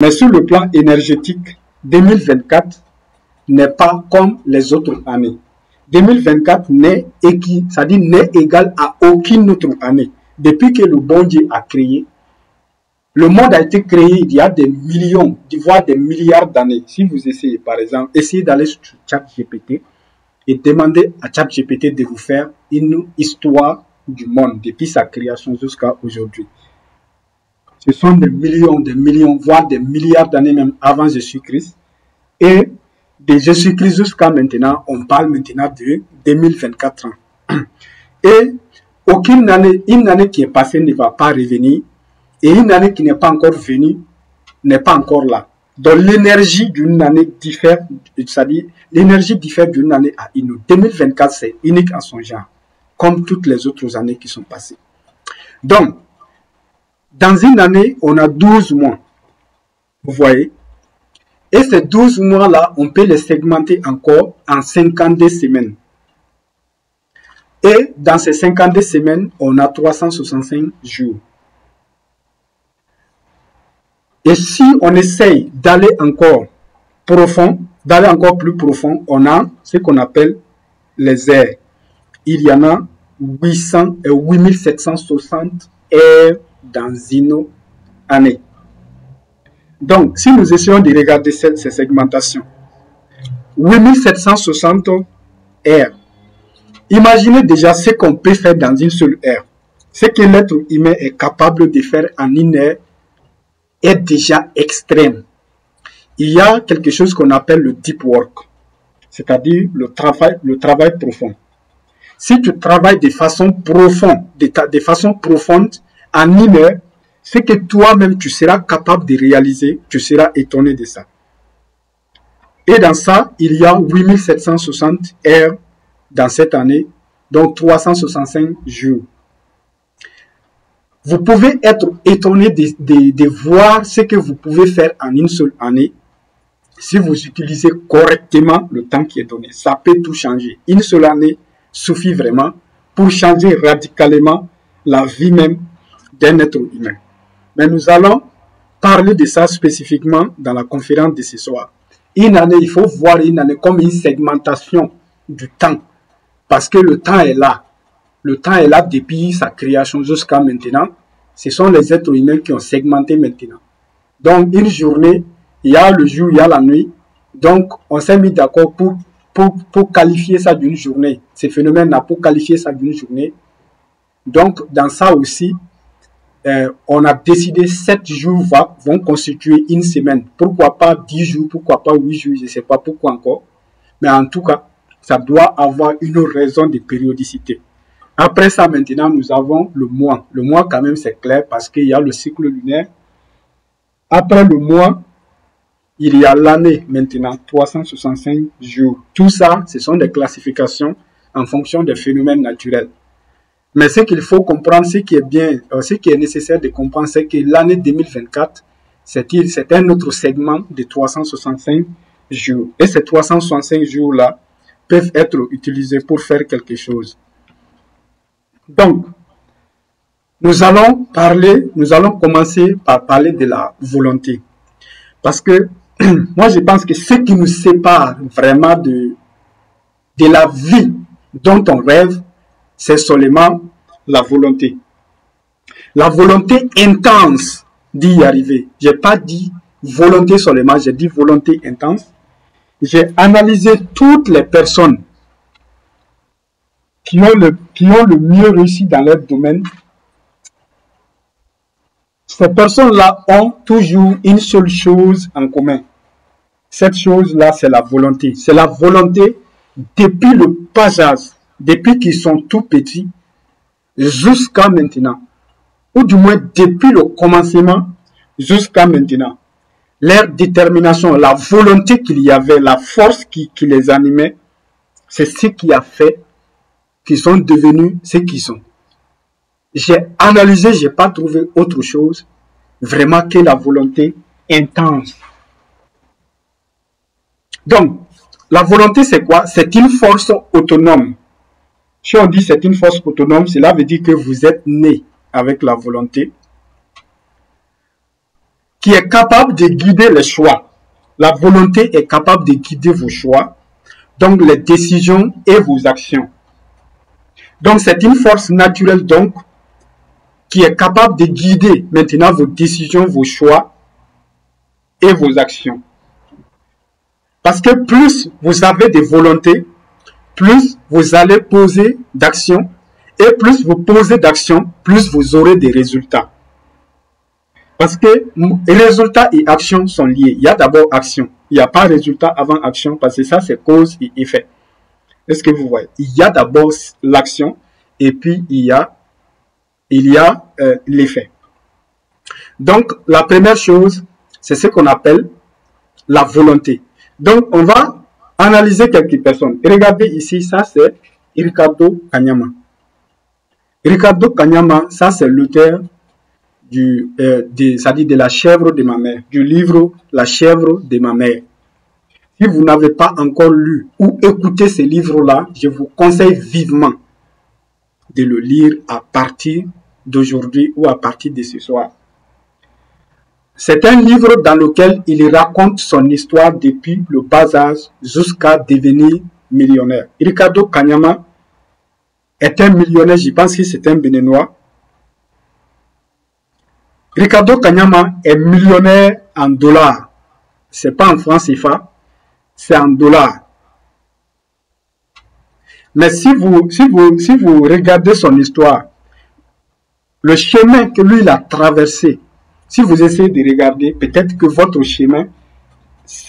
Mais sur le plan énergétique, 2024 n'est pas comme les autres années. 2024 n'est égal à aucune autre année. Depuis que le bon Dieu a créé, le monde a été créé il y a des millions, voire des milliards d'années. Si vous essayez, par exemple, essayez d'aller sur ChatGPT et demander à ChatGPT de vous faire une histoire du monde depuis sa création jusqu'à aujourd'hui. Ce sont des millions, voire des milliards d'années même avant Jésus-Christ. Et de Jésus-Christ jusqu'à maintenant, on parle maintenant de 2024 ans. Et aucune année, une année qui est passée ne va pas revenir. Et une année qui n'est pas encore venue n'est pas encore là. Donc l'énergie d'une année diffère, c'est-à-dire l'énergie diffère d'une année à une autre. 2024, c'est unique en son genre, comme toutes les autres années qui sont passées. Donc, dans une année, on a 12 mois. Vous voyez? Et ces 12 mois-là, on peut les segmenter encore en 52 semaines. Et dans ces 52 semaines, on a 365 jours. Et si on essaye d'aller encore profond, d'aller encore plus profond, on a ce qu'on appelle les heures. Il y en a 8760 heures dans une année. Donc, si nous essayons de regarder ces segmentations, 8760 heures. Imaginez déjà ce qu'on peut faire dans une seule heure. Ce que l'être humain est capable de faire en une heure est déjà extrême. Il y a quelque chose qu'on appelle le deep work, c'est-à-dire le travail profond. Si tu travailles de façon profonde, en une heure, ce que toi-même tu seras capable de réaliser, tu seras étonné de ça. Et dans ça, il y a 8760 heures dans cette année, donc 365 jours. Vous pouvez être étonné de voir ce que vous pouvez faire en une seule année si vous utilisez correctement le temps qui est donné. Ça peut tout changer. Une seule année suffit vraiment pour changer radicalement la vie même d'un être humain. Mais nous allons parler de ça spécifiquement dans la conférence de ce soir. Une année, il faut voir une année comme une segmentation du temps. Parce que le temps est là. Le temps est là depuis sa création jusqu'à maintenant. Ce sont les êtres humains qui ont segmenté maintenant. Donc, une journée, il y a le jour, il y a la nuit. Donc, on s'est mis d'accord pour qualifier ça d'une journée. Ces phénomènes-là, pour qualifier ça d'une journée. Donc, dans ça aussi, on a décidé 7 jours vont constituer une semaine. Pourquoi pas 10 jours, pourquoi pas 8 jours, je ne sais pas pourquoi encore. Mais en tout cas, ça doit avoir une raison de périodicité. Après ça, maintenant, nous avons le mois. Le mois, quand même, c'est clair parce qu'il y a le cycle lunaire. Après le mois, il y a l'année maintenant, 365 jours. Tout ça, ce sont des classifications en fonction des phénomènes naturels. Mais ce qu'il faut comprendre, ce qui est nécessaire de comprendre, c'est que l'année 2024, c'est un autre segment de 365 jours. Et ces 365 jours-là peuvent être utilisés pour faire quelque chose. Donc, nous allons commencer par parler de la volonté. Parce que moi, je pense que ce qui nous sépare vraiment de la vie dont on rêve, c'est seulement la volonté. La volonté intense d'y arriver. Je n'ai pas dit volonté seulement, j'ai dit volonté intense. J'ai analysé toutes les personnes qui ont le mieux réussi dans leur domaine. Ces personnes-là ont toujours une seule chose en commun. Cette chose-là, c'est la volonté. C'est la volonté depuis le passage, depuis qu'ils sont tout petits, jusqu'à maintenant. Ou du moins depuis le commencement jusqu'à maintenant. Leur détermination, la volonté qu'il y avait, la force qui les animait, c'est ce qui a fait qu'ils sont devenus ce qu'ils sont. J'ai analysé, je n'ai pas trouvé autre chose, vraiment que la volonté intense. Donc, la volonté c'est quoi? C'est une force autonome. Si on dit c'est une force autonome, cela veut dire que vous êtes né avec la volonté qui est capable de guider les choix. La volonté est capable de guider vos choix, donc les décisions et vos actions. Donc c'est une force naturelle donc qui est capable de guider maintenant vos décisions, vos choix et vos actions. Parce que plus vous avez des volontés, plus vous allez poser d'actions, et plus vous posez d'actions, plus vous aurez des résultats. Parce que résultats et actions sont liés. Il y a d'abord action. Il n'y a pas résultat avant action, parce que ça c'est cause et effet. Est-ce que vous voyez? Il y a d'abord l'action, et puis il y a l'effet. Donc la première chose, c'est ce qu'on appelle la volonté. Donc on va analyser quelques personnes. Regardez ici, ça c'est Ricardo Kanyama. Ricardo Kanyama, ça c'est l'auteur de La chèvre de ma mère, du livre La chèvre de ma mère. Si vous n'avez pas encore lu ou écouté ce livre-là, je vous conseille vivement de le lire à partir d'aujourd'hui ou à partir de ce soir. C'est un livre dans lequel il raconte son histoire depuis le bas âge jusqu'à devenir millionnaire. Ricardo Kanyama est un millionnaire, je pense que c'est un Béninois. Ricardo Kanyama est millionnaire en dollars. C'est pas en francs CFA, c'est en dollars. Mais si vous regardez son histoire, le chemin que lui il a traversé, si vous essayez de regarder, peut-être que votre chemin,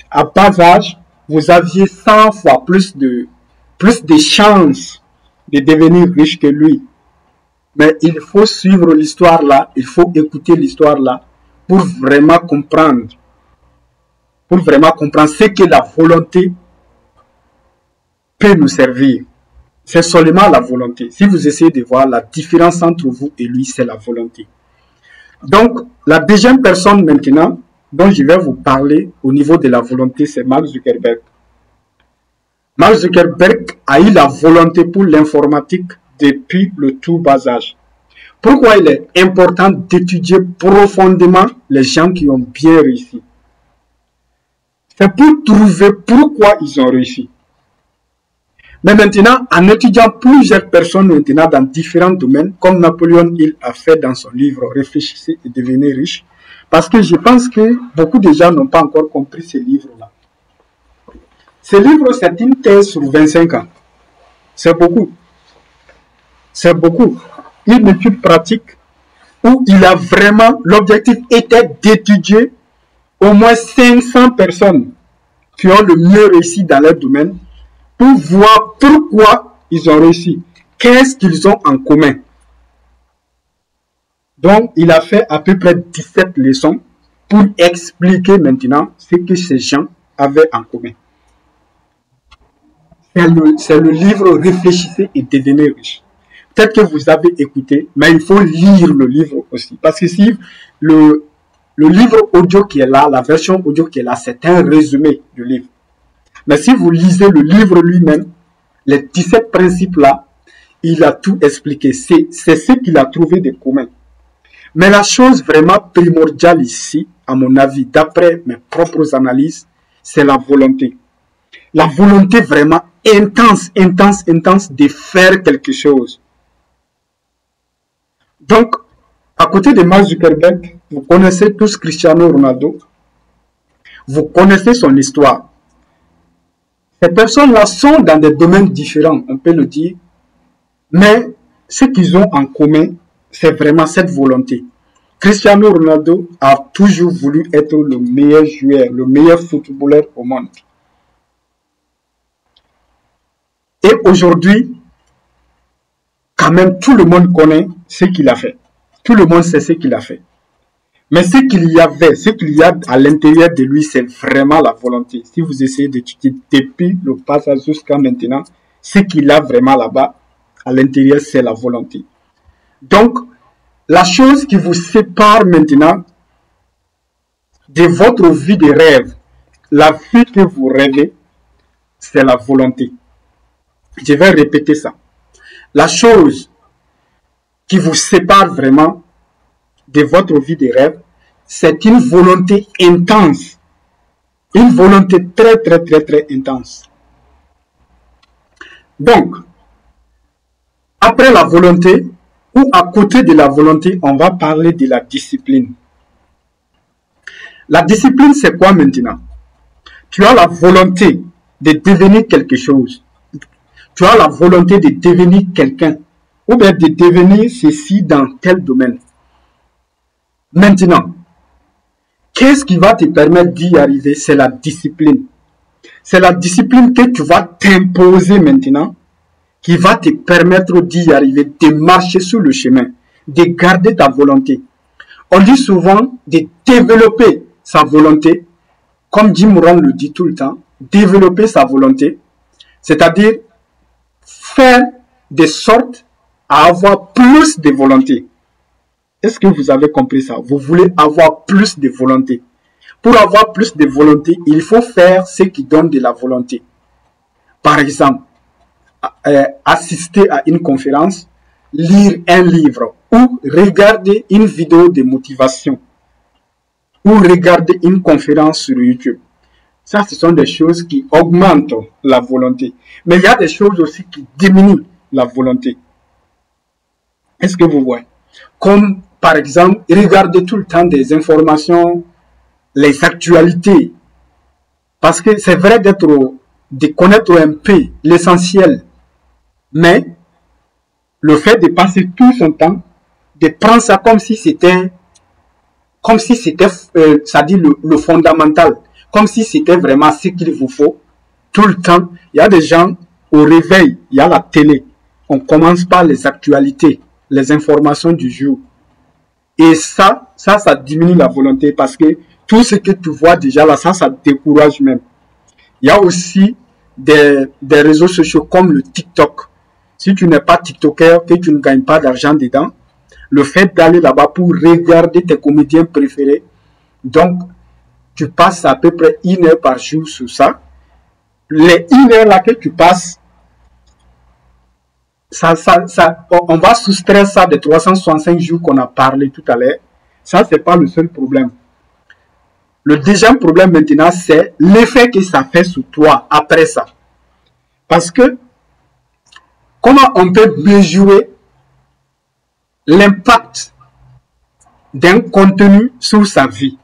à bas âge, vous aviez 100 fois plus de chances de devenir riche que lui. Mais il faut suivre l'histoire là, il faut écouter l'histoire là pour vraiment comprendre ce que la volonté peut nous servir. C'est seulement la volonté. Si vous essayez de voir la différence entre vous et lui, c'est la volonté. Donc, la deuxième personne maintenant dont je vais vous parler au niveau de la volonté, c'est Mark Zuckerberg. Mark Zuckerberg a eu la volonté pour l'informatique depuis le tout bas âge. Pourquoi il est important d'étudier profondément les gens qui ont bien réussi? C'est pour trouver pourquoi ils ont réussi. Mais maintenant, en étudiant plusieurs personnes maintenant dans différents domaines, comme Napoléon Hill a fait dans son livre « Réfléchissez et devenez riche », parce que je pense que beaucoup de gens n'ont pas encore compris ce livre-là. Ce livre, c'est une thèse sur 25 ans. C'est beaucoup. C'est beaucoup. Une étude pratique où il a vraiment, l'objectif était d'étudier au moins 500 personnes qui ont le mieux réussi dans leur domaine pour voir pourquoi ils ont réussi. Qu'est-ce qu'ils ont en commun? Donc, il a fait à peu près 17 leçons pour expliquer maintenant ce que ces gens avaient en commun. C'est le livre « Réfléchissez et devenez riche ». Peut-être que vous avez écouté, mais il faut lire le livre aussi. Parce que si le livre audio qui est là, la version audio qui est là, c'est un résumé du livre. Mais si vous lisez le livre lui-même, les 17 principes-là, il a tout expliqué. C'est ce qu'il a trouvé de commun. Mais la chose vraiment primordiale ici, à mon avis, d'après mes propres analyses, c'est la volonté. La volonté vraiment intense de faire quelque chose. Donc, à côté de Mark Zuckerberg, vous connaissez tous Cristiano Ronaldo. Vous connaissez son histoire. Ces personnes-là sont dans des domaines différents, on peut le dire. Mais ce qu'ils ont en commun, c'est vraiment cette volonté. Cristiano Ronaldo a toujours voulu être le meilleur joueur, le meilleur footballeur au monde. Et aujourd'hui, quand même, tout le monde connaît ce qu'il a fait. Tout le monde sait ce qu'il a fait. Mais ce qu'il y a à l'intérieur de lui, c'est vraiment la volonté. Si vous essayez d'étudier depuis le passage jusqu'à maintenant, ce qu'il a vraiment là-bas, à l'intérieur, c'est la volonté. Donc, la chose qui vous sépare maintenant de votre vie de rêve, la vie que vous rêvez, c'est la volonté. Je vais répéter ça. La chose qui vous sépare vraiment de votre vie de rêve, c'est une volonté intense. Une volonté très, très, très, très intense. Donc, après la volonté, ou à côté de la volonté, on va parler de la discipline. La discipline, c'est quoi maintenant? Tu as la volonté de devenir quelque chose. Tu as la volonté de devenir quelqu'un. Ou bien de devenir ceci dans tel domaine. Maintenant, qu'est-ce qui va te permettre d'y arriver? C'est la discipline. C'est la discipline que tu vas t'imposer maintenant, qui va te permettre d'y arriver, de marcher sur le chemin, de garder ta volonté. On dit souvent de développer sa volonté, comme Jim Rohn le dit tout le temps, développer sa volonté, c'est-à-dire faire de sorte à avoir plus de volonté. Est-ce que vous avez compris ça? Vous voulez avoir plus de volonté. Pour avoir plus de volonté, il faut faire ce qui donne de la volonté. Par exemple, assister à une conférence, lire un livre ou regarder une vidéo de motivation ou regarder une conférence sur YouTube. Ça, ce sont des choses qui augmentent la volonté. Mais il y a des choses aussi qui diminuent la volonté. Est-ce que vous voyez? Comme, par exemple, regarder tout le temps des informations, les actualités. Parce que c'est vrai de connaître un peu l'essentiel. Mais, le fait de passer tout son temps, de prendre ça comme si c'était, ça dit le fondamental, comme si c'était vraiment ce qu'il vous faut, tout le temps. Il y a des gens, au réveil, il y a la télé. On commence par les actualités, les informations du jour. Et ça diminue la volonté parce que tout ce que tu vois déjà là, ça décourage même. Il y a aussi des réseaux sociaux comme le TikTok. Si tu n'es pas TikToker, que tu ne gagnes pas d'argent dedans, le fait d'aller là-bas pour regarder tes comédiens préférés, donc tu passes à peu près 1 heure par jour sur ça. Les 1 heure là que tu passes, on va soustraire ça des 365 jours qu'on a parlé tout à l'heure. Ça, c'est pas le seul problème. Le deuxième problème maintenant, c'est l'effet que ça fait sur toi après ça. Parce que, comment on peut mesurer l'impact d'un contenu sur sa vie?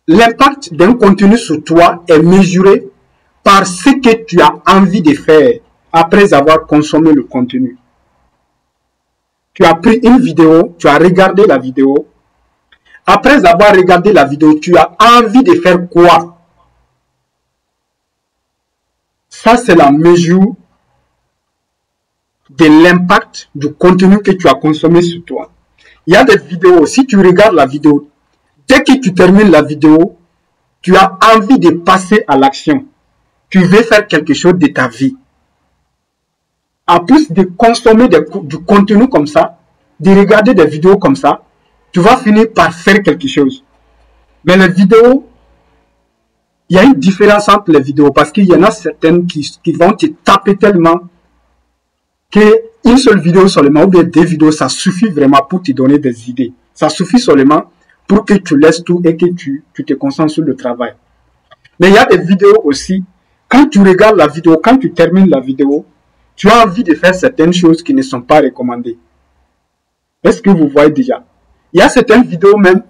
L'impact d'un contenu sur toi est mesuré par ce que tu as envie de faire après avoir consommé le contenu. Tu as pris une vidéo, tu as regardé la vidéo. Après avoir regardé la vidéo, tu as envie de faire quoi? Ça, c'est la mesure de l'impact du contenu que tu as consommé sur toi. Il y a des vidéos, si tu regardes la vidéo, dès que tu termines la vidéo, tu as envie de passer à l'action. Tu veux faire quelque chose de ta vie. En plus de consommer du contenu comme ça, de regarder des vidéos comme ça, tu vas finir par faire quelque chose. Mais les vidéos, il y a une différence entre les vidéos parce qu'il y en a certaines qui vont te taper tellement qu'une seule vidéo seulement ou bien 2 vidéos, ça suffit vraiment pour te donner des idées. Ça suffit seulement pour que tu laisses tout et que tu te concentres sur le travail. Mais il y a des vidéos aussi, quand tu regardes la vidéo, quand tu termines la vidéo, tu as envie de faire certaines choses qui ne sont pas recommandées. Est-ce que vous voyez déjà? Il y a certaines vidéos même,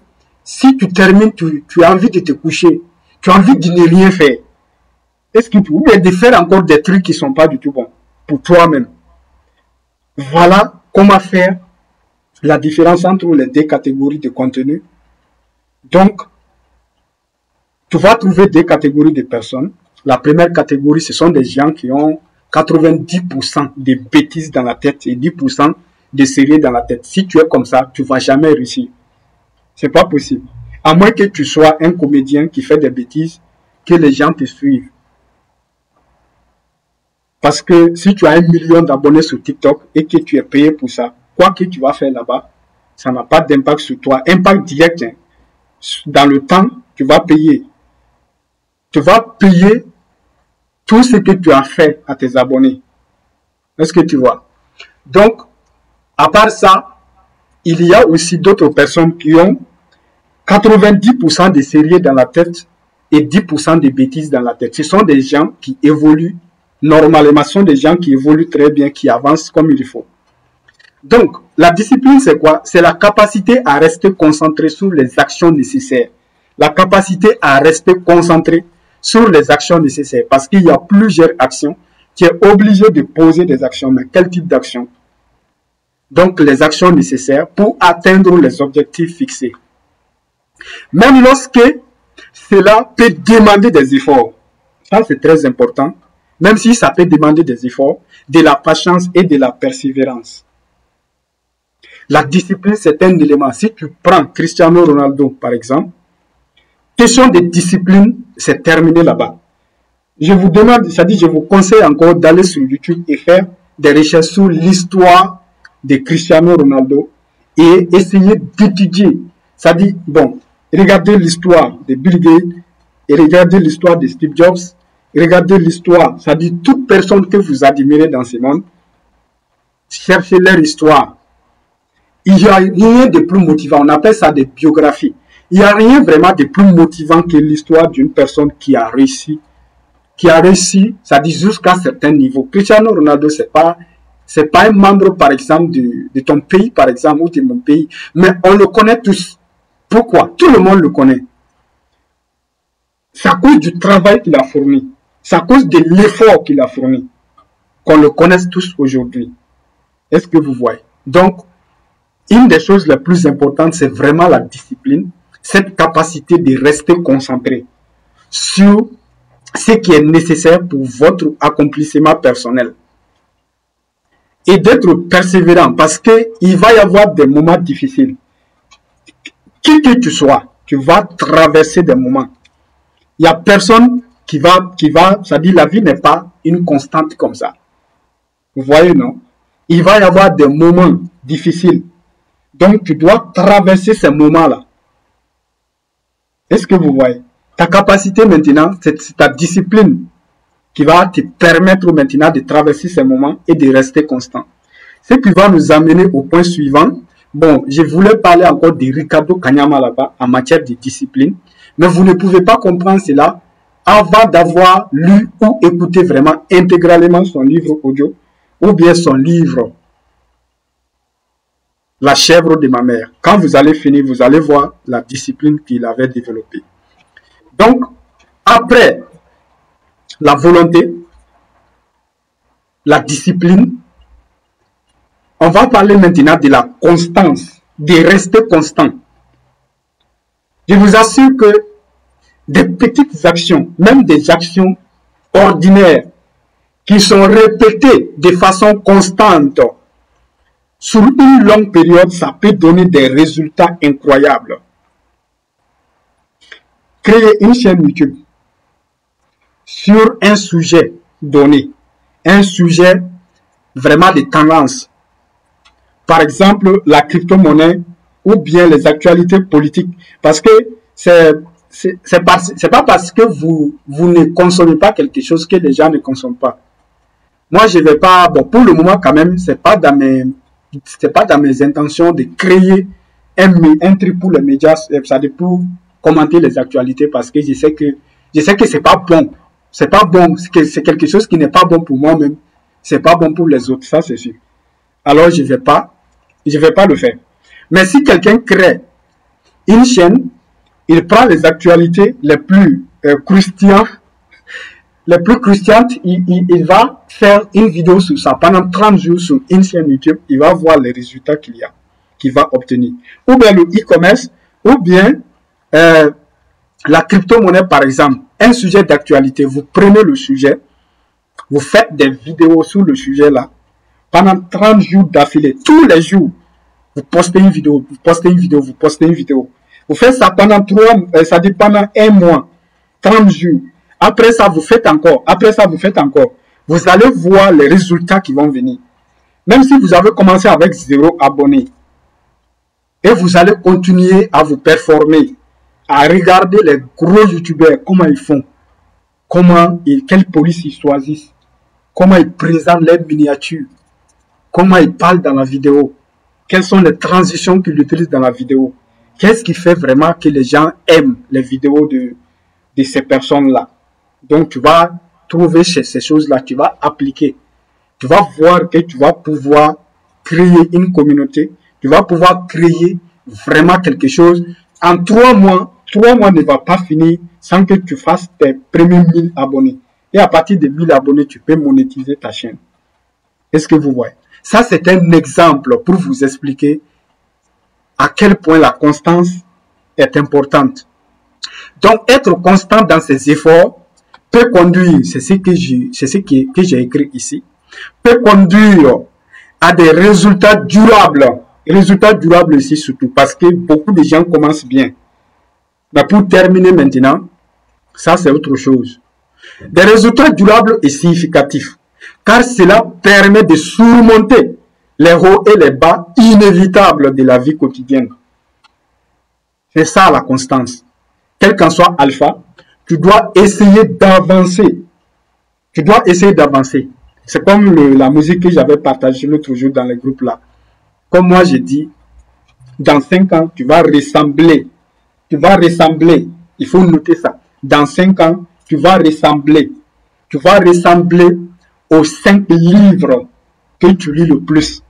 si tu termines, tu as envie de te coucher, tu as envie de ne rien faire. Est-ce que ou bien de faire encore des trucs qui ne sont pas du tout bons pour toi-même? Voilà comment faire la différence entre les 2 catégories de contenu. Donc, tu vas trouver 2 catégories de personnes. La première catégorie, ce sont des gens qui ont 90% de bêtises dans la tête et 10% de sérieux dans la tête. Si tu es comme ça, tu ne vas jamais réussir. C'est pas possible. À moins que tu sois un comédien qui fait des bêtises, que les gens te suivent. Parce que si tu as 1 million d'abonnés sur TikTok et que tu es payé pour ça, quoi que tu vas faire là-bas, ça n'a pas d'impact sur toi. Impact direct. Hein. Dans le temps, tu vas payer. Tu vas payer tout ce que tu as fait à tes abonnés. Est-ce que tu vois? Donc, à part ça, il y a aussi d'autres personnes qui ont 90% de sérieux dans la tête et 10% de bêtises dans la tête. Ce sont des gens qui évoluent normalement, ce sont des gens qui évoluent très bien, qui avancent comme il faut. Donc, la discipline, c'est quoi? C'est la capacité à rester concentré sur les actions nécessaires. La capacité à rester concentré sur les actions nécessaires. Parce qu'il y a plusieurs actions. Tu es obligé de poser des actions. Mais quel type d'action? Donc, les actions nécessaires pour atteindre les objectifs fixés. Même lorsque cela peut demander des efforts. Ça, c'est très important. Même si ça peut demander des efforts, de la patience et de la persévérance. La discipline, c'est un élément. Si tu prends Cristiano Ronaldo, par exemple, question de discipline, c'est terminé là-bas. Je vous demande, c'est-à-dire, je vous conseille encore d'aller sur YouTube et faire des recherches sur l'histoire de Cristiano Ronaldo et essayer d'étudier. C'est-à-dire, bon, regardez l'histoire de Bill Gates et regardez l'histoire de Steve Jobs, regardez l'histoire, c'est-à-dire toute personne que vous admirez dans ce monde, cherchez leur histoire. Il n'y a rien de plus motivant, on appelle ça des biographies. Il n'y a rien vraiment de plus motivant que l'histoire d'une personne qui a réussi, ça dit jusqu'à certains niveaux. Cristiano Ronaldo, c'est pas un membre, par exemple, de ton pays, par exemple, ou de mon pays, mais on le connaît tous. Pourquoi? Tout le monde le connaît. C'est à cause du travail qu'il a fourni. C'est à cause de l'effort qu'il a fourni qu'on le connaisse tous aujourd'hui. Est-ce que vous voyez? Donc, une des choses les plus importantes, c'est vraiment la discipline, cette capacité de rester concentré sur ce qui est nécessaire pour votre accomplissement personnel. Et d'être persévérant parce qu'il va y avoir des moments difficiles. Qui que tu sois, tu vas traverser des moments. Il n'y a personne qui va, c'est-à-dire la vie n'est pas une constante comme ça. Vous voyez, non? Il va y avoir des moments difficiles. Donc, tu dois traverser ces moments-là. Est-ce que vous voyez? Ta capacité maintenant, c'est ta discipline qui va te permettre maintenant de traverser ces moments et de rester constant. Ce qui va nous amener au point suivant. Bon, je voulais parler encore de Ricardo Kanyama là-bas en matière de discipline, mais vous ne pouvez pas comprendre cela avant d'avoir lu ou écouté vraiment intégralement son livre audio ou bien son livre La chèvre de ma mère. Quand vous allez finir, vous allez voir la discipline qu'il avait développée. Donc, après la volonté, la discipline, on va parler maintenant de la constance, de rester constant. Je vous assure que des petites actions, même des actions ordinaires, qui sont répétées de façon constante, sur une longue période, ça peut donner des résultats incroyables. Créer une chaîne YouTube sur un sujet donné, un sujet vraiment de tendance. Par exemple, la crypto-monnaie ou bien les actualités politiques. Parce que c'est pas parce que vous ne consommez pas quelque chose que les gens ne consomment pas. Moi, je vais pas, bon, pour le moment quand même, c'est pas dans mes intentions de créer un truc pour les médias, c'est-à-dire pour commenter les actualités parce que je sais que c'est pas bon. C'est pas bon, c'est quelque chose qui n'est pas bon pour moi-même. C'est pas bon pour les autres, ça c'est sûr. Alors je vais pas le faire. Mais si quelqu'un crée une chaîne, il prend les actualités les plus croustillantes, il va faire une vidéo sur ça pendant 30 jours sur une chaîne YouTube, il va voir les résultats qu'il va obtenir. Ou bien le e-commerce, ou bien la crypto-monnaie par exemple. Un sujet d'actualité, vous prenez le sujet, vous faites des vidéos sur le sujet là, pendant 30 jours d'affilée, tous les jours, vous postez une vidéo, vous postez une vidéo, vous postez une vidéo. Vous faites ça pendant pendant un mois, 30 jours. Après ça, vous faites encore. Après ça, vous faites encore. Vous allez voir les résultats qui vont venir. Même si vous avez commencé avec 0 abonnés. Et vous allez continuer à vous performer. À regarder les gros youtubeurs, comment ils font. Quelle police ils choisissent. Comment ils présentent leurs miniatures. Comment ils parlent dans la vidéo. Quelles sont les transitions qu'il utilise dans la vidéo? Qu'est-ce qui fait vraiment que les gens aiment les vidéos de ces personnes-là? Donc, tu vas trouver ces choses-là, tu vas appliquer. Tu vas voir que tu vas pouvoir créer une communauté. Tu vas pouvoir créer vraiment quelque chose. En 3 mois ne va pas finir sans que tu fasses tes premiers 1000 abonnés. Et à partir de 1000 abonnés, tu peux monétiser ta chaîne. Est-ce que vous voyez? Ça, c'est un exemple pour vous expliquer à quel point la constance est importante. Donc, être constant dans ses efforts peut conduire, c'est ce que j'ai écrit ici, peut conduire à des résultats durables. Résultats durables ici surtout, parce que beaucoup de gens commencent bien. Mais pour terminer maintenant, ça c'est autre chose. Des résultats durables et significatifs, car cela permet de surmonter les hauts et les bas inévitables de la vie quotidienne. C'est ça la constance. Quel qu'en soit alpha, tu dois essayer d'avancer. Tu dois essayer d'avancer. C'est comme la musique que j'avais partagée l'autre jour dans le groupe là. Comme moi j'ai dit, dans 5 ans, tu vas ressembler. Tu vas ressembler. Il faut noter ça. Dans 5 ans, tu vas ressembler. Tu vas ressembler aux 5 livres que tu lis le plus.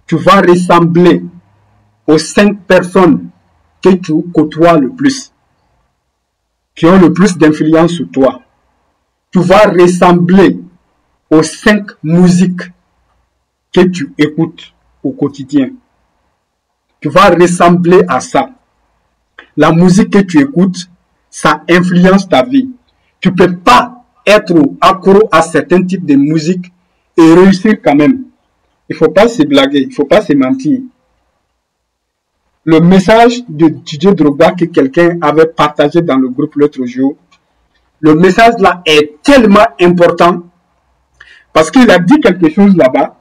Tu vas ressembler aux 5 personnes que tu côtoies le plus, qui ont le plus d'influence sur toi. Tu vas ressembler aux 5 musiques que tu écoutes au quotidien. Tu vas ressembler à ça. La musique que tu écoutes, ça influence ta vie. Tu ne peux pas être accro à certains types de musique et réussir quand même. Il ne faut pas se blaguer, il ne faut pas se mentir. Le message de Didier Drogba que quelqu'un avait partagé dans le groupe l'autre jour, le message là est tellement important parce qu'il a dit quelque chose là-bas.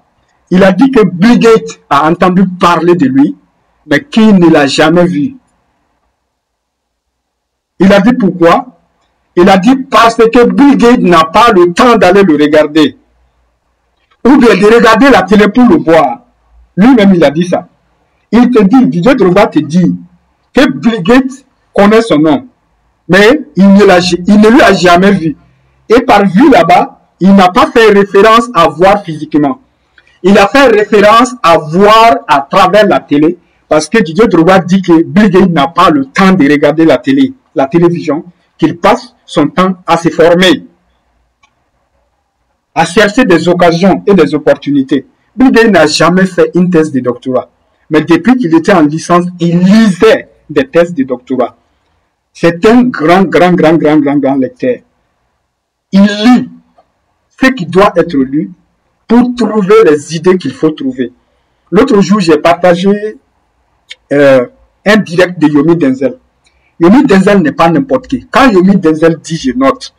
Il a dit que Bill Gates a entendu parler de lui, mais qu'il ne l'a jamais vu. Il a dit pourquoi? Il a dit parce que Bill Gates n'a pas le temps d'aller le regarder. Ou bien de regarder la télé pour le voir. Lui-même, il a dit ça. Il te dit, Didier Drogba te dit que Bill Gates connaît son nom, mais il ne lui a jamais vu. Et par vue là-bas, il n'a pas fait référence à voir physiquement. Il a fait référence à voir à travers la télé, parce que Didier Drogba dit que Bill Gates n'a pas le temps de regarder la télévision, qu'il passe son temps à se former, à chercher des occasions et des opportunités. Bill Gates n'a jamais fait une thèse de doctorat. Mais depuis qu'il était en licence, il lisait des thèses de doctorat. C'est un grand lecteur. Il lit ce qui doit être lu pour trouver les idées qu'il faut trouver. L'autre jour, j'ai partagé un direct de Yomi Denzel. Yomi Denzel n'est pas n'importe qui. Quand Yomi Denzel dit je note,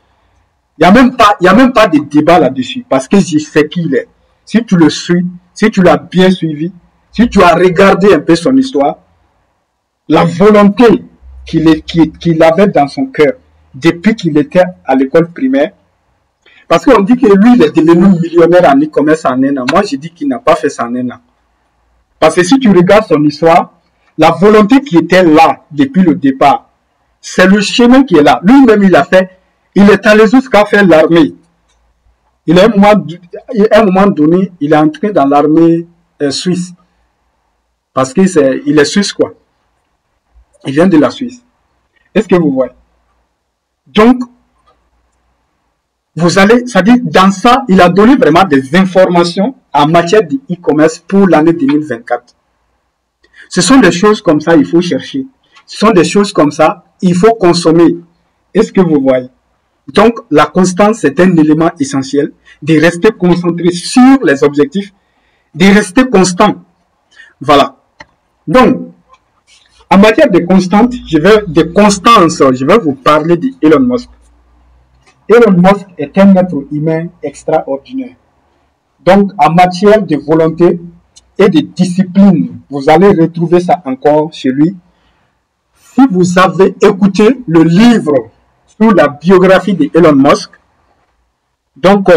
il n'y a même pas de débat là-dessus, parce que je sais qui il est. Si tu le suis, si tu l'as bien suivi, si tu as regardé un peu son histoire, la volonté qu'il avait dans son cœur depuis qu'il était à l'école primaire, parce qu'on dit que lui, il est devenu millionnaire en e-commerce en un an. Moi, je dis qu'il n'a pas fait ça en un an. Parce que si tu regardes son histoire, la volonté qui était là depuis le départ, c'est le chemin qui est là. Lui-même, il est allé jusqu'à faire l'armée. À un moment donné, il est entré dans l'armée suisse. Parce qu'il est suisse, quoi. Il vient de la Suisse. Est-ce que vous voyez? Donc, vous allez, c'est-à-dire, dans ça, il a donné vraiment des informations en matière de e-commerce pour l'année 2024. Ce sont des choses comme ça, il faut chercher. Ce sont des choses comme ça, il faut consommer. Est-ce que vous voyez? Donc, la constance, c'est un élément essentiel de rester concentré sur les objectifs, de rester constant. Voilà. Donc, en matière de constance, je vais vous parler d'Elon Musk. Elon Musk est un être humain extraordinaire. Donc, en matière de volonté et de discipline, vous allez retrouver ça encore chez lui. Si vous avez écouté le livre sur la biographie d'Elon Musk, donc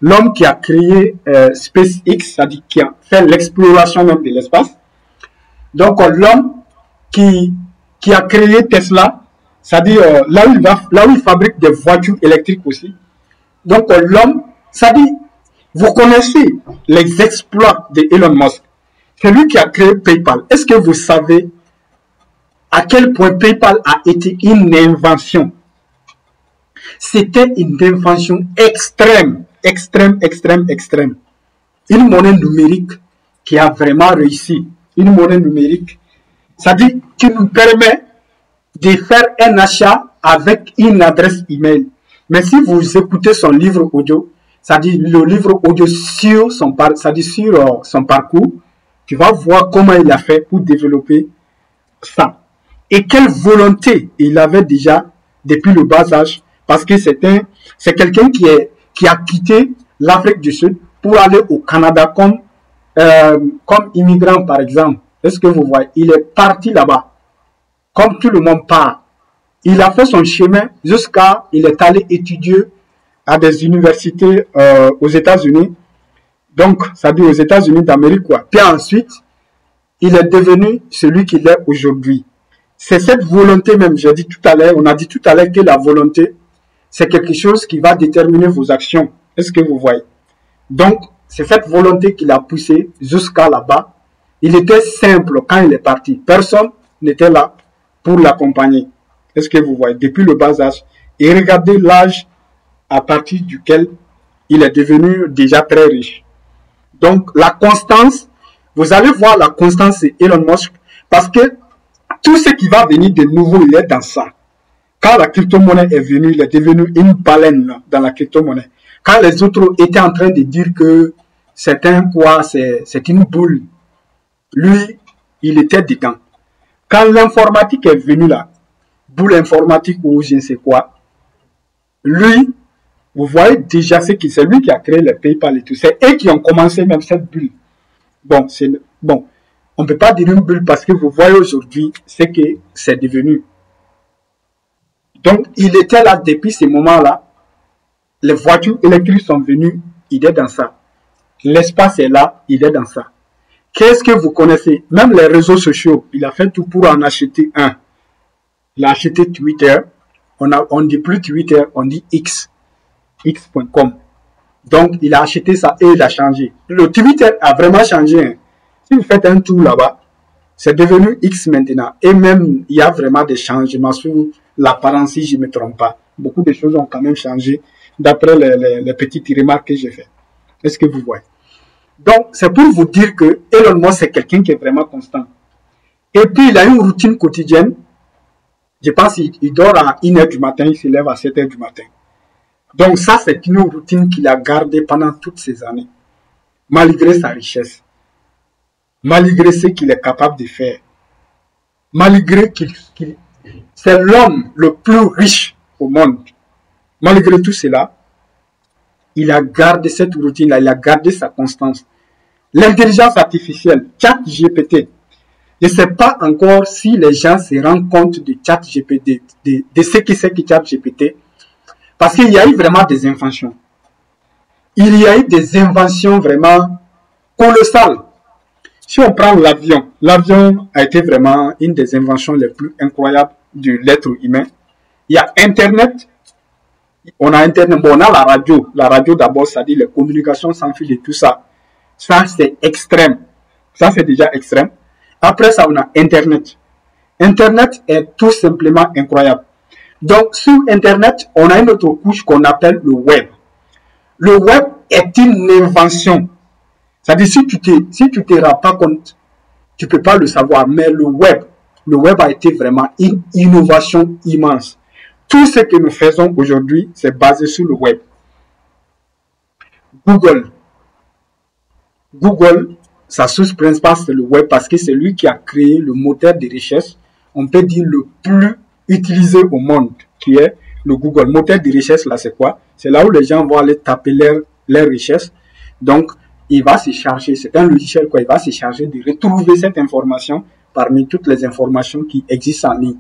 l'homme qui a créé SpaceX, c'est-à-dire qui a fait l'exploration même de l'espace. Donc, l'homme qui a créé Tesla, c'est-à-dire là où il fabrique des voitures électriques aussi. Donc, l'homme, c'est-à-dire, vous connaissez les exploits de Elon Musk. C'est lui qui a créé PayPal. Est-ce que vous savez à quel point PayPal a été une invention? C'était une invention extrême, extrême, extrême, extrême. Une monnaie numérique qui a vraiment réussi. Une monnaie numérique, c'est-à-dire qui nous permet de faire un achat avec une adresse email. Mais si vous écoutez son livre audio, c'est-à-dire le livre audio sur son parcours, tu vas voir comment il a fait pour développer ça. Et quelle volonté il avait déjà depuis le bas âge, parce que c'est quelqu'un qui a quitté l'Afrique du Sud pour aller au Canada comme immigrant, par exemple. Est-ce que vous voyez? Il est parti là-bas, comme tout le monde part. Il a fait son chemin jusqu'à, il est allé étudier à des universités aux États-Unis. Donc, ça dit aux États-Unis d'Amérique, quoi. Puis ensuite, il est devenu celui qu'il est aujourd'hui. C'est cette volonté même, j'ai dit tout à l'heure, on a dit tout à l'heure que la volonté, c'est quelque chose qui va déterminer vos actions. Est-ce que vous voyez? Donc, c'est cette volonté qui l'a poussé jusqu'à là-bas. Il était simple quand il est parti. Personne n'était là pour l'accompagner. Est-ce que vous voyez? Depuis le bas âge. Et regardez l'âge à partir duquel il est devenu déjà très riche. Donc, la constance, vous allez voir la constance de Elon Musk, parce que tout ce qui va venir de nouveau, il est dans ça. Quand la crypto-monnaie est venue, il est devenu une baleine dans la crypto-monnaie. Quand les autres étaient en train de dire que c'est une boule, lui, il était dedans. Quand l'informatique est venue là, boule informatique ou je ne sais quoi, lui, vous voyez déjà c'est lui qui a créé le PayPal et tout. C'est eux qui ont commencé même cette bulle. Bon, on ne peut pas dire une bulle parce que vous voyez aujourd'hui ce que c'est devenu. Donc, il était là depuis ce moment-là. Les voitures électriques sont venues, il est dans ça. L'espace est là, il est dans ça. Qu'est-ce que vous connaissez? Même les réseaux sociaux, il a fait tout pour en acheter un. Il a acheté Twitter. On ne dit plus Twitter, on dit X. X.com. Donc, il a acheté ça et il a changé. Le Twitter a vraiment changé. Hein. Si vous faites un tour là-bas, c'est devenu X maintenant. Et même, il y a vraiment des changements sur l'apparence, si je ne me trompe pas. Beaucoup de choses ont quand même changé d'après les petites remarques que j'ai faites. Est-ce que vous voyez? Donc, c'est pour vous dire que Elon Musk, c'est quelqu'un qui est vraiment constant. Et puis, il a une routine quotidienne. Je pense qu'il dort à 1h du matin, il se lève à 7h du matin. Donc, ça, c'est une routine qu'il a gardée pendant toutes ces années. Malgré sa richesse. Malgré ce qu'il est capable de faire. Malgré c'est l'homme le plus riche au monde. Malgré tout cela, il a gardé cette routine-là, il a gardé sa constance. L'intelligence artificielle, ChatGPT, je ne sais pas encore si les gens se rendent compte de ChatGPT, de ce que c'est que ChatGPT, parce qu'il y a eu vraiment des inventions. Il y a eu des inventions vraiment colossales. Si on prend l'avion, l'avion a été vraiment une des inventions les plus incroyables de l'être humain. Il y a Internet. On a Internet, bon, on a la radio. La radio d'abord, ça dit les communications sans fil et tout ça. Ça, c'est extrême. Ça, c'est déjà extrême. Après ça, on a Internet. Internet est tout simplement incroyable. Donc, sur Internet, on a une autre couche qu'on appelle le web. Le web est une invention. C'est-à-dire, si tu te rends pas compte, tu peux pas le savoir. Mais le web a été vraiment une innovation immense. Tout ce que nous faisons aujourd'hui, c'est basé sur le web. Google, sa source principale, c'est le web parce que c'est lui qui a créé le moteur de recherche, on peut dire le plus utilisé au monde, qui est le Google. Moteur de recherche, là, c'est quoi? C'est là où les gens vont aller taper leurs recherches. Donc, il va se charger, c'est un logiciel, quoi, il va se charger de retrouver cette information parmi toutes les informations qui existent en ligne.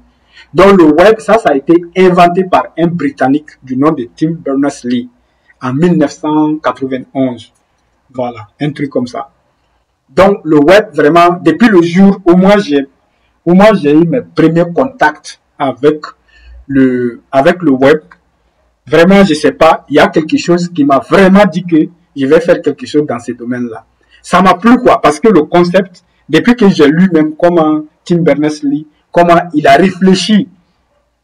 Donc, le web, ça a été inventé par un Britannique du nom de Tim Berners-Lee en 1991. Voilà, un truc comme ça. Donc, le web, vraiment, depuis le jour où moi j'ai eu mes premiers contacts avec le web, vraiment, je sais pas, il y a quelque chose qui m'a vraiment dit que je vais faire quelque chose dans ce domaine-là. Ça m'a plu, quoi, parce que le concept, depuis que j'ai lu même comment Tim Berners-Lee, comment il a réfléchi,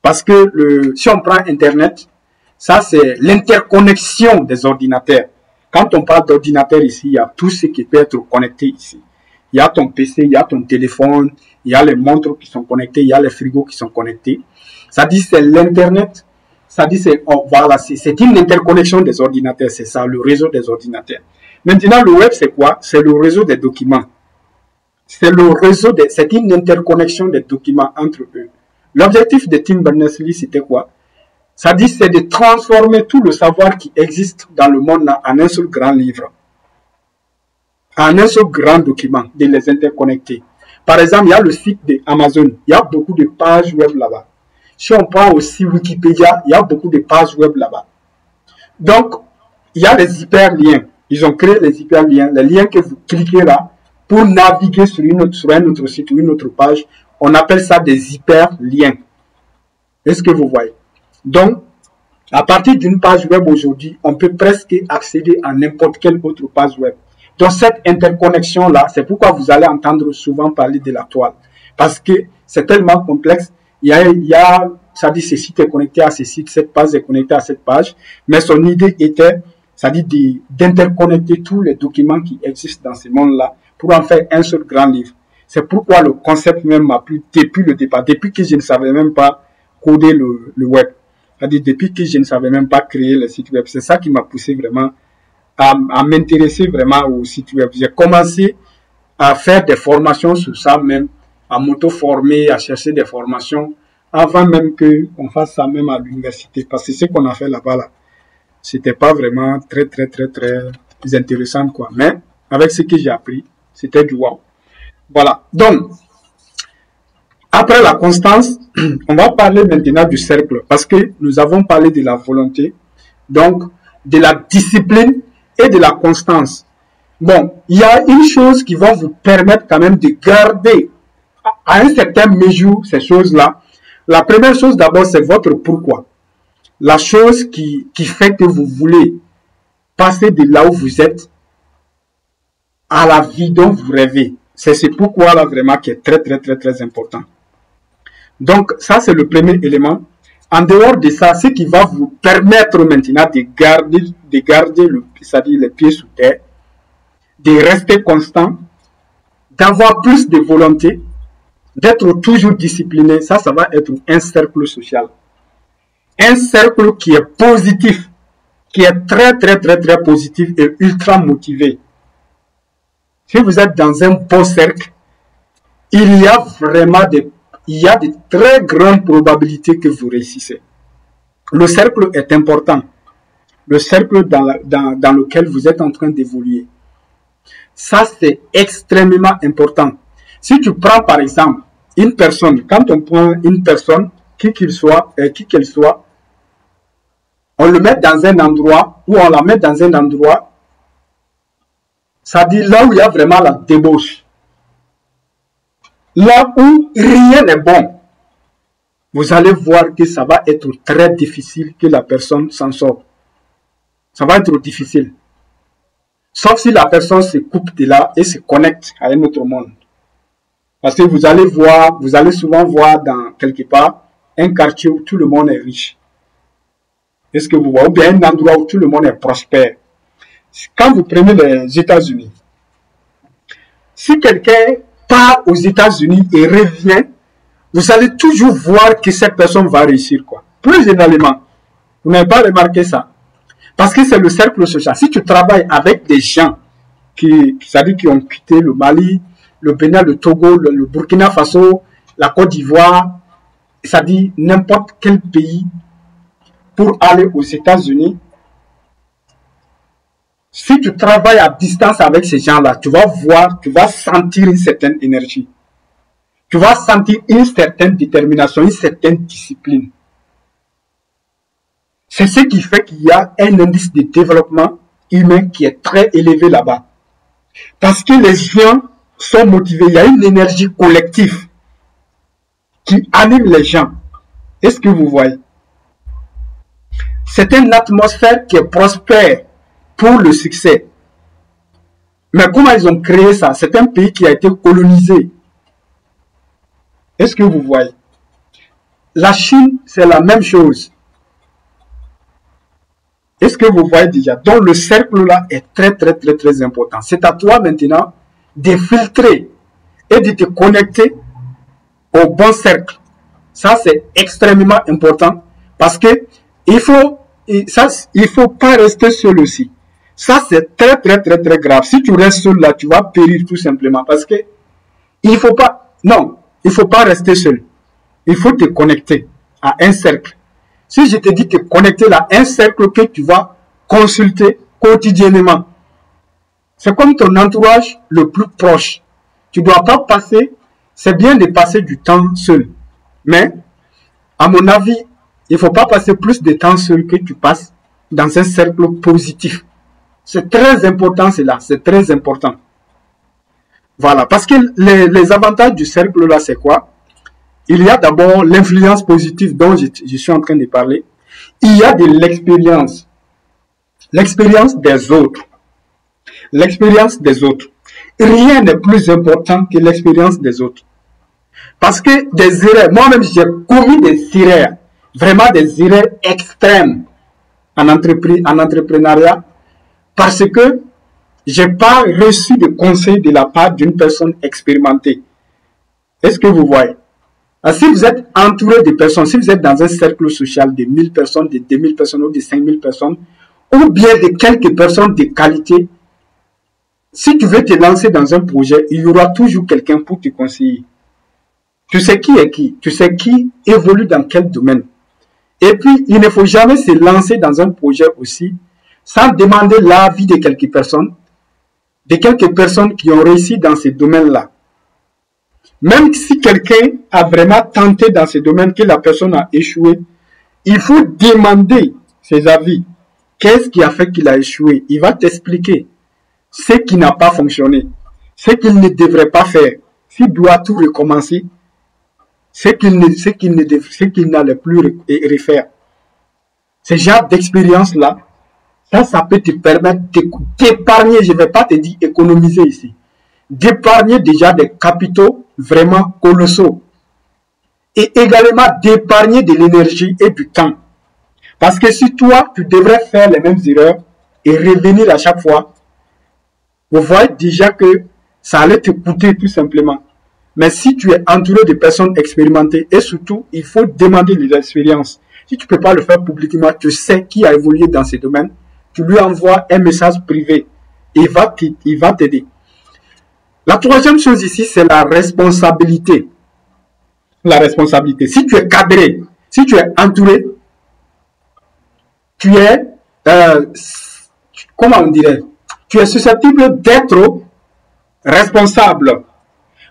parce que si on prend Internet, ça c'est l'interconnexion des ordinateurs. Quand on parle d'ordinateur ici, il y a tout ce qui peut être connecté ici. Il y a ton PC, il y a ton téléphone, il y a les montres qui sont connectées, il y a les frigos qui sont connectés. Ça dit c'est l'Internet. Ça dit voilà, c'est une interconnexion des ordinateurs, c'est ça, le réseau des ordinateurs. Maintenant, le web, c'est quoi? C'est le réseau des documents. C'est une interconnexion des documents entre eux. L'objectif de Tim Berners-Lee, c'était quoi? Ça dit, c'est de transformer tout le savoir qui existe dans le monde en un seul grand livre, en un seul grand document, de les interconnecter. Par exemple, il y a le site d'Amazon, il y a beaucoup de pages web là-bas. Si on prend aussi Wikipédia, il y a beaucoup de pages web là-bas. Donc, il y a les hyperliens. Ils ont créé les hyperliens, les liens que vous cliquez là pour naviguer sur un autre site ou une autre page. On appelle ça des hyperliens. Est-ce que vous voyez? Donc, à partir d'une page web aujourd'hui, on peut presque accéder à n'importe quelle autre page web. Donc, cette interconnexion-là, c'est pourquoi vous allez entendre souvent parler de la toile. Parce que c'est tellement complexe. Ça dit, ce site est connecté à ce site, cette page est connectée à cette page. Mais son idée était, ça dit, d'interconnecter tous les documents qui existent dans ce monde-là pour en faire un seul grand livre. C'est pourquoi le concept même m'a plu depuis le départ, depuis que je ne savais même pas coder le web. C'est-à-dire, depuis que je ne savais même pas créer le site web. C'est ça qui m'a poussé vraiment à m'intéresser vraiment au site web. J'ai commencé à faire des formations sur ça même, à m'auto-former, à chercher des formations avant même qu'on fasse ça même à l'université. Parce que ce qu'on a fait là-bas, là, c'était pas vraiment très intéressant, quoi. Mais avec ce que j'ai appris, c'était du wow. Voilà. Donc, après la constance, on va parler maintenant du cercle. Parce que nous avons parlé de la volonté, donc de la discipline et de la constance. Bon, il y a une chose qui va vous permettre quand même de garder à un certain mesure ces choses-là. La première chose d'abord, c'est votre pourquoi. La chose qui fait que vous voulez passer de là où vous êtes à la vie dont vous rêvez. C'est ce pourquoi-là vraiment qui est très important. Donc, ça, c'est le premier élément. En dehors de ça, ce qui va vous permettre maintenant de garder c'est-à-dire les pieds sous terre, de rester constant, d'avoir plus de volonté, d'être toujours discipliné, ça va être un cercle social. Un cercle qui est positif, qui est très positif et ultra motivé. Si vous êtes dans un beau cercle, il y a vraiment de très grandes probabilités que vous réussissez. Le cercle est important. Le cercle dans lequel vous êtes en train d'évoluer. Ça, c'est extrêmement important. Si tu prends par exemple une personne, quand on prend une personne, qui qu'elle soit, on le met dans un endroit, ou on la met dans un endroit, ça dit là où il y a vraiment la débauche. Là où rien n'est bon, vous allez voir que ça va être très difficile que la personne s'en sorte. Ça va être difficile. Sauf si la personne se coupe de là et se connecte à un autre monde. Parce que vous allez souvent voir dans quelque part un quartier où tout le monde est riche. Est-ce que vous voyez? Ou bien un endroit où tout le monde est prospère. Quand vous prenez les États-Unis, si quelqu'un part aux États-Unis et revient, vous allez toujours voir que cette personne va réussir, quoi. Plus généralement, vous n'avez pas remarqué ça. Parce que c'est le cercle social. Si tu travailles avec des gens qui ont quitté le Mali, le Bénin, le Togo, le Burkina Faso, la Côte d'Ivoire, ça dit n'importe quel pays pour aller aux États-Unis, si tu travailles à distance avec ces gens-là, tu vas sentir une certaine énergie. Tu vas sentir une certaine détermination, une certaine discipline. C'est ce qui fait qu'il y a un indice de développement humain qui est très élevé là-bas. Parce que les gens sont motivés. Il y a une énergie collective qui anime les gens. Est-ce que vous voyez? C'est une atmosphère qui est prospère pour le succès. Mais comment ils ont créé ça? C'est un pays qui a été colonisé. Est-ce que vous voyez? La Chine, c'est la même chose. Est-ce que vous voyez déjà? Donc le cercle là est très important. C'est à toi maintenant de filtrer et de te connecter au bon cercle. Ça c'est extrêmement important parce que il faut pas rester seul aussi. Ça c'est très grave. Si tu restes seul là, tu vas périr tout simplement parce que il faut pas rester seul. Il faut te connecter à un cercle. Si je te dis te connecter à un cercle que tu vas consulter quotidiennement, c'est comme ton entourage le plus proche. Tu ne dois pas passer, c'est bien de passer du temps seul. Mais, à mon avis, il ne faut pas passer plus de temps seul que tu passes dans un cercle positif. C'est très important cela, c'est très important. Voilà, parce que les avantages du cercle là, c'est quoi? Il y a d'abord l'influence positive dont je suis en train de parler. Il y a de l'expérience. L'expérience des autres. L'expérience des autres. Rien n'est plus important que l'expérience des autres. Parce que des erreurs, moi-même j'ai commis des erreurs, vraiment des erreurs extrêmes en entrepreneuriat, parce que j'ai pas reçu de conseils de la part d'une personne expérimentée. Est-ce que vous voyez? Si vous êtes entouré de personnes, si vous êtes dans un cercle social de 1000 personnes, de 2000 personnes ou de 5000 personnes, ou bien de quelques personnes de qualité, si tu veux te lancer dans un projet, il y aura toujours quelqu'un pour te conseiller. Tu sais qui est qui, tu sais qui évolue dans quel domaine. Et puis, il ne faut jamais se lancer dans un projet aussi sans demander l'avis de quelques personnes qui ont réussi dans ce domaine-là. Même si quelqu'un a vraiment tenté dans ce domaine que la personne a échoué, il faut demander ses avis. Qu'est-ce qui a fait qu'il a échoué? Il va t'expliquer ce qui n'a pas fonctionné, ce qu'il ne devrait pas faire, s'il doit tout recommencer, ce qu'il n'allait plus refaire. Ce genre d'expérience-là, ça peut te permettre d'épargner, je ne vais pas te dire économiser ici, d'épargner déjà des capitaux vraiment colossaux et également d'épargner de l'énergie et du temps. Parce que si toi, tu devrais faire les mêmes erreurs et revenir à chaque fois, vous voyez déjà que ça allait te coûter tout simplement. Mais si tu es entouré de personnes expérimentées et surtout, il faut demander des expériences. Si tu ne peux pas le faire publiquement, tu sais qui a évolué dans ce domaine, tu lui envoies un message privé et il va t'aider. La troisième chose ici, c'est la responsabilité. La responsabilité. Si tu es cadré, si tu es entouré, tu es, comment on dirait, tu es susceptible d'être responsable.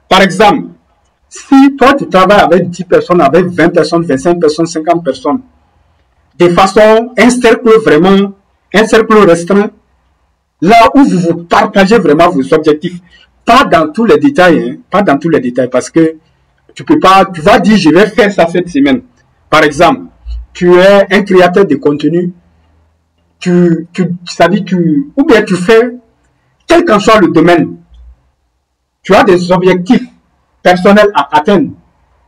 Par exemple, si toi tu travailles avec 10 personnes, avec 20 personnes, 25 personnes, 50 personnes, de façon, un cercle restreint, là où vous vous partagez vraiment vos objectifs, pas dans tous les détails, hein, pas dans tous les détails, parce que tu peux pas, tu vas dire je vais faire ça cette semaine. Par exemple, tu es un créateur de contenu, ou bien tu fais, quel qu'en soit le domaine, tu as des objectifs personnels à atteindre,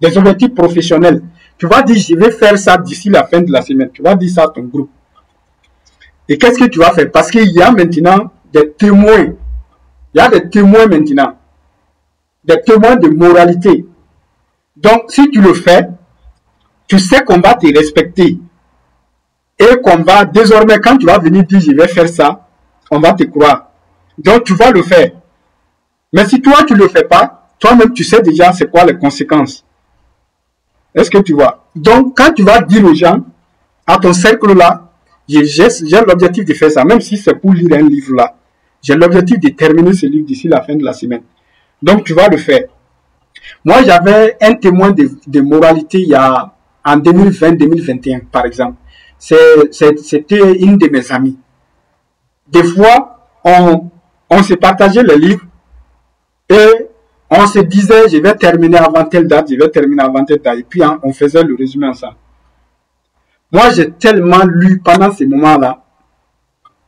des objectifs professionnels. Tu vas dire, je vais faire ça d'ici la fin de la semaine. Tu vas dire ça à ton groupe. Et qu'est-ce que tu vas faire? Parce qu'il y a maintenant des témoins. Il y a des témoins maintenant. Des témoins de moralité. Donc, si tu le fais, tu sais qu'on va te respecter. Et qu'on va, désormais, quand tu vas venir dire, je vais faire ça, on va te croire. Donc, tu vas le faire. Mais si toi, tu ne le fais pas, toi-même, tu sais déjà c'est quoi les conséquences. Est-ce que tu vois? Donc, quand tu vas dire aux gens, à ton cercle là, j'ai l'objectif de faire ça, même si c'est pour lire un livre là, j'ai l'objectif de terminer ce livre d'ici la fin de la semaine. Donc, tu vas le faire. Moi, j'avais un témoin de moralité il y a, en 2020-2021, par exemple. c'était une de mes amies. Des fois, on se partageait les livres et on se disait, je vais terminer avant telle date, je vais terminer avant telle date. Et puis, on faisait le résumé ensemble. Moi, j'ai tellement lu pendant ces moments-là.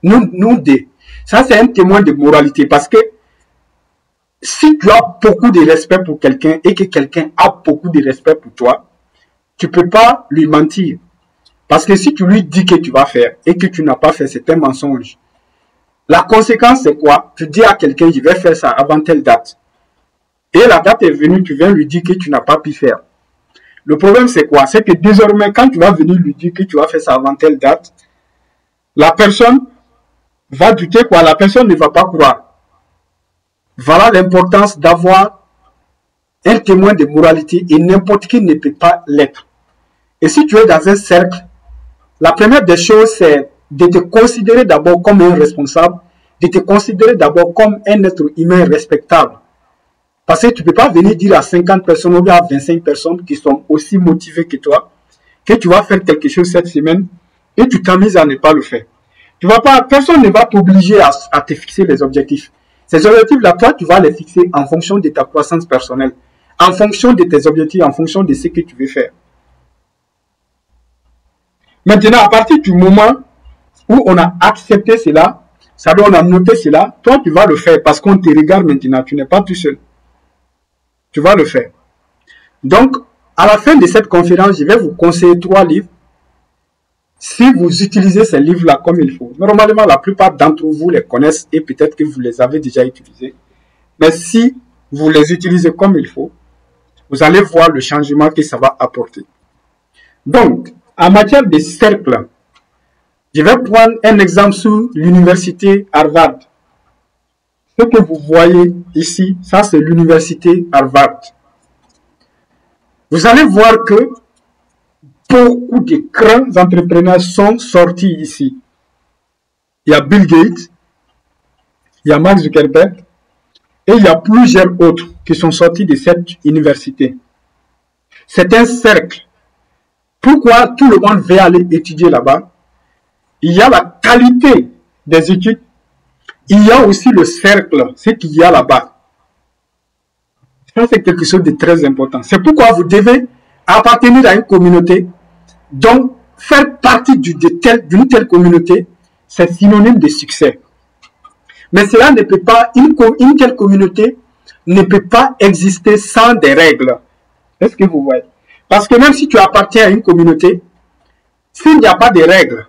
Nous deux. Ça, c'est un témoin de moralité parce que si tu as beaucoup de respect pour quelqu'un et que quelqu'un a beaucoup de respect pour toi, tu peux pas lui mentir. Parce que si tu lui dis que tu vas faire et que tu n'as pas fait, c'est un mensonge. La conséquence, c'est quoi? Tu dis à quelqu'un, je vais faire ça avant telle date. Et la date est venue, tu viens lui dire que tu n'as pas pu faire. Le problème, c'est quoi? C'est que désormais, quand tu vas venir lui dire que tu vas faire ça avant telle date, la personne va douter quoi? La personne ne va pas croire. Voilà l'importance d'avoir un témoin de moralité et n'importe qui ne peut pas l'être. Et si tu es dans un cercle, la première des choses, c'est de te considérer d'abord comme un responsable, de te considérer d'abord comme un être humain respectable. Parce que tu ne peux pas venir dire à 50 personnes ou bien à 25 personnes qui sont aussi motivées que toi, que tu vas faire quelque chose cette semaine et tu t'amuses à ne pas le faire. Tu vas pas, personne ne va t'obliger à te fixer les objectifs. Ces objectifs-là, toi, tu vas les fixer en fonction de ta croissance personnelle, en fonction de tes objectifs, en fonction de ce que tu veux faire. Maintenant, à partir du moment où on a accepté cela, ça veut dire on a noté cela, toi, tu vas le faire parce qu'on te regarde maintenant, tu n'es pas tout seul. Tu vas le faire. Donc, à la fin de cette conférence, je vais vous conseiller 3 livres. Si vous utilisez ces livres-là comme il faut, normalement, la plupart d'entre vous les connaissent et peut-être que vous les avez déjà utilisés. Mais si vous les utilisez comme il faut, vous allez voir le changement que ça va apporter. Donc, en matière de cercle, je vais prendre un exemple sur l'université Harvard. Ce que vous voyez ici, ça c'est l'université Harvard. Vous allez voir que beaucoup de grands entrepreneurs sont sortis ici. Il y a Bill Gates, il y a Mark Zuckerberg et il y a plusieurs autres qui sont sortis de cette université. C'est un cercle. Pourquoi tout le monde veut aller étudier là-bas? Il y a la qualité des études. Il y a aussi le cercle, ce qu'il y a là-bas. Ça, c'est quelque chose de très important. C'est pourquoi vous devez appartenir à une communauté. Donc, faire partie d'une telle communauté, c'est synonyme de succès. Mais cela ne peut pas, une telle communauté ne peut pas exister sans des règles. Est-ce que vous voyez? Parce que même si tu appartiens à une communauté, s'il n'y a pas de règles,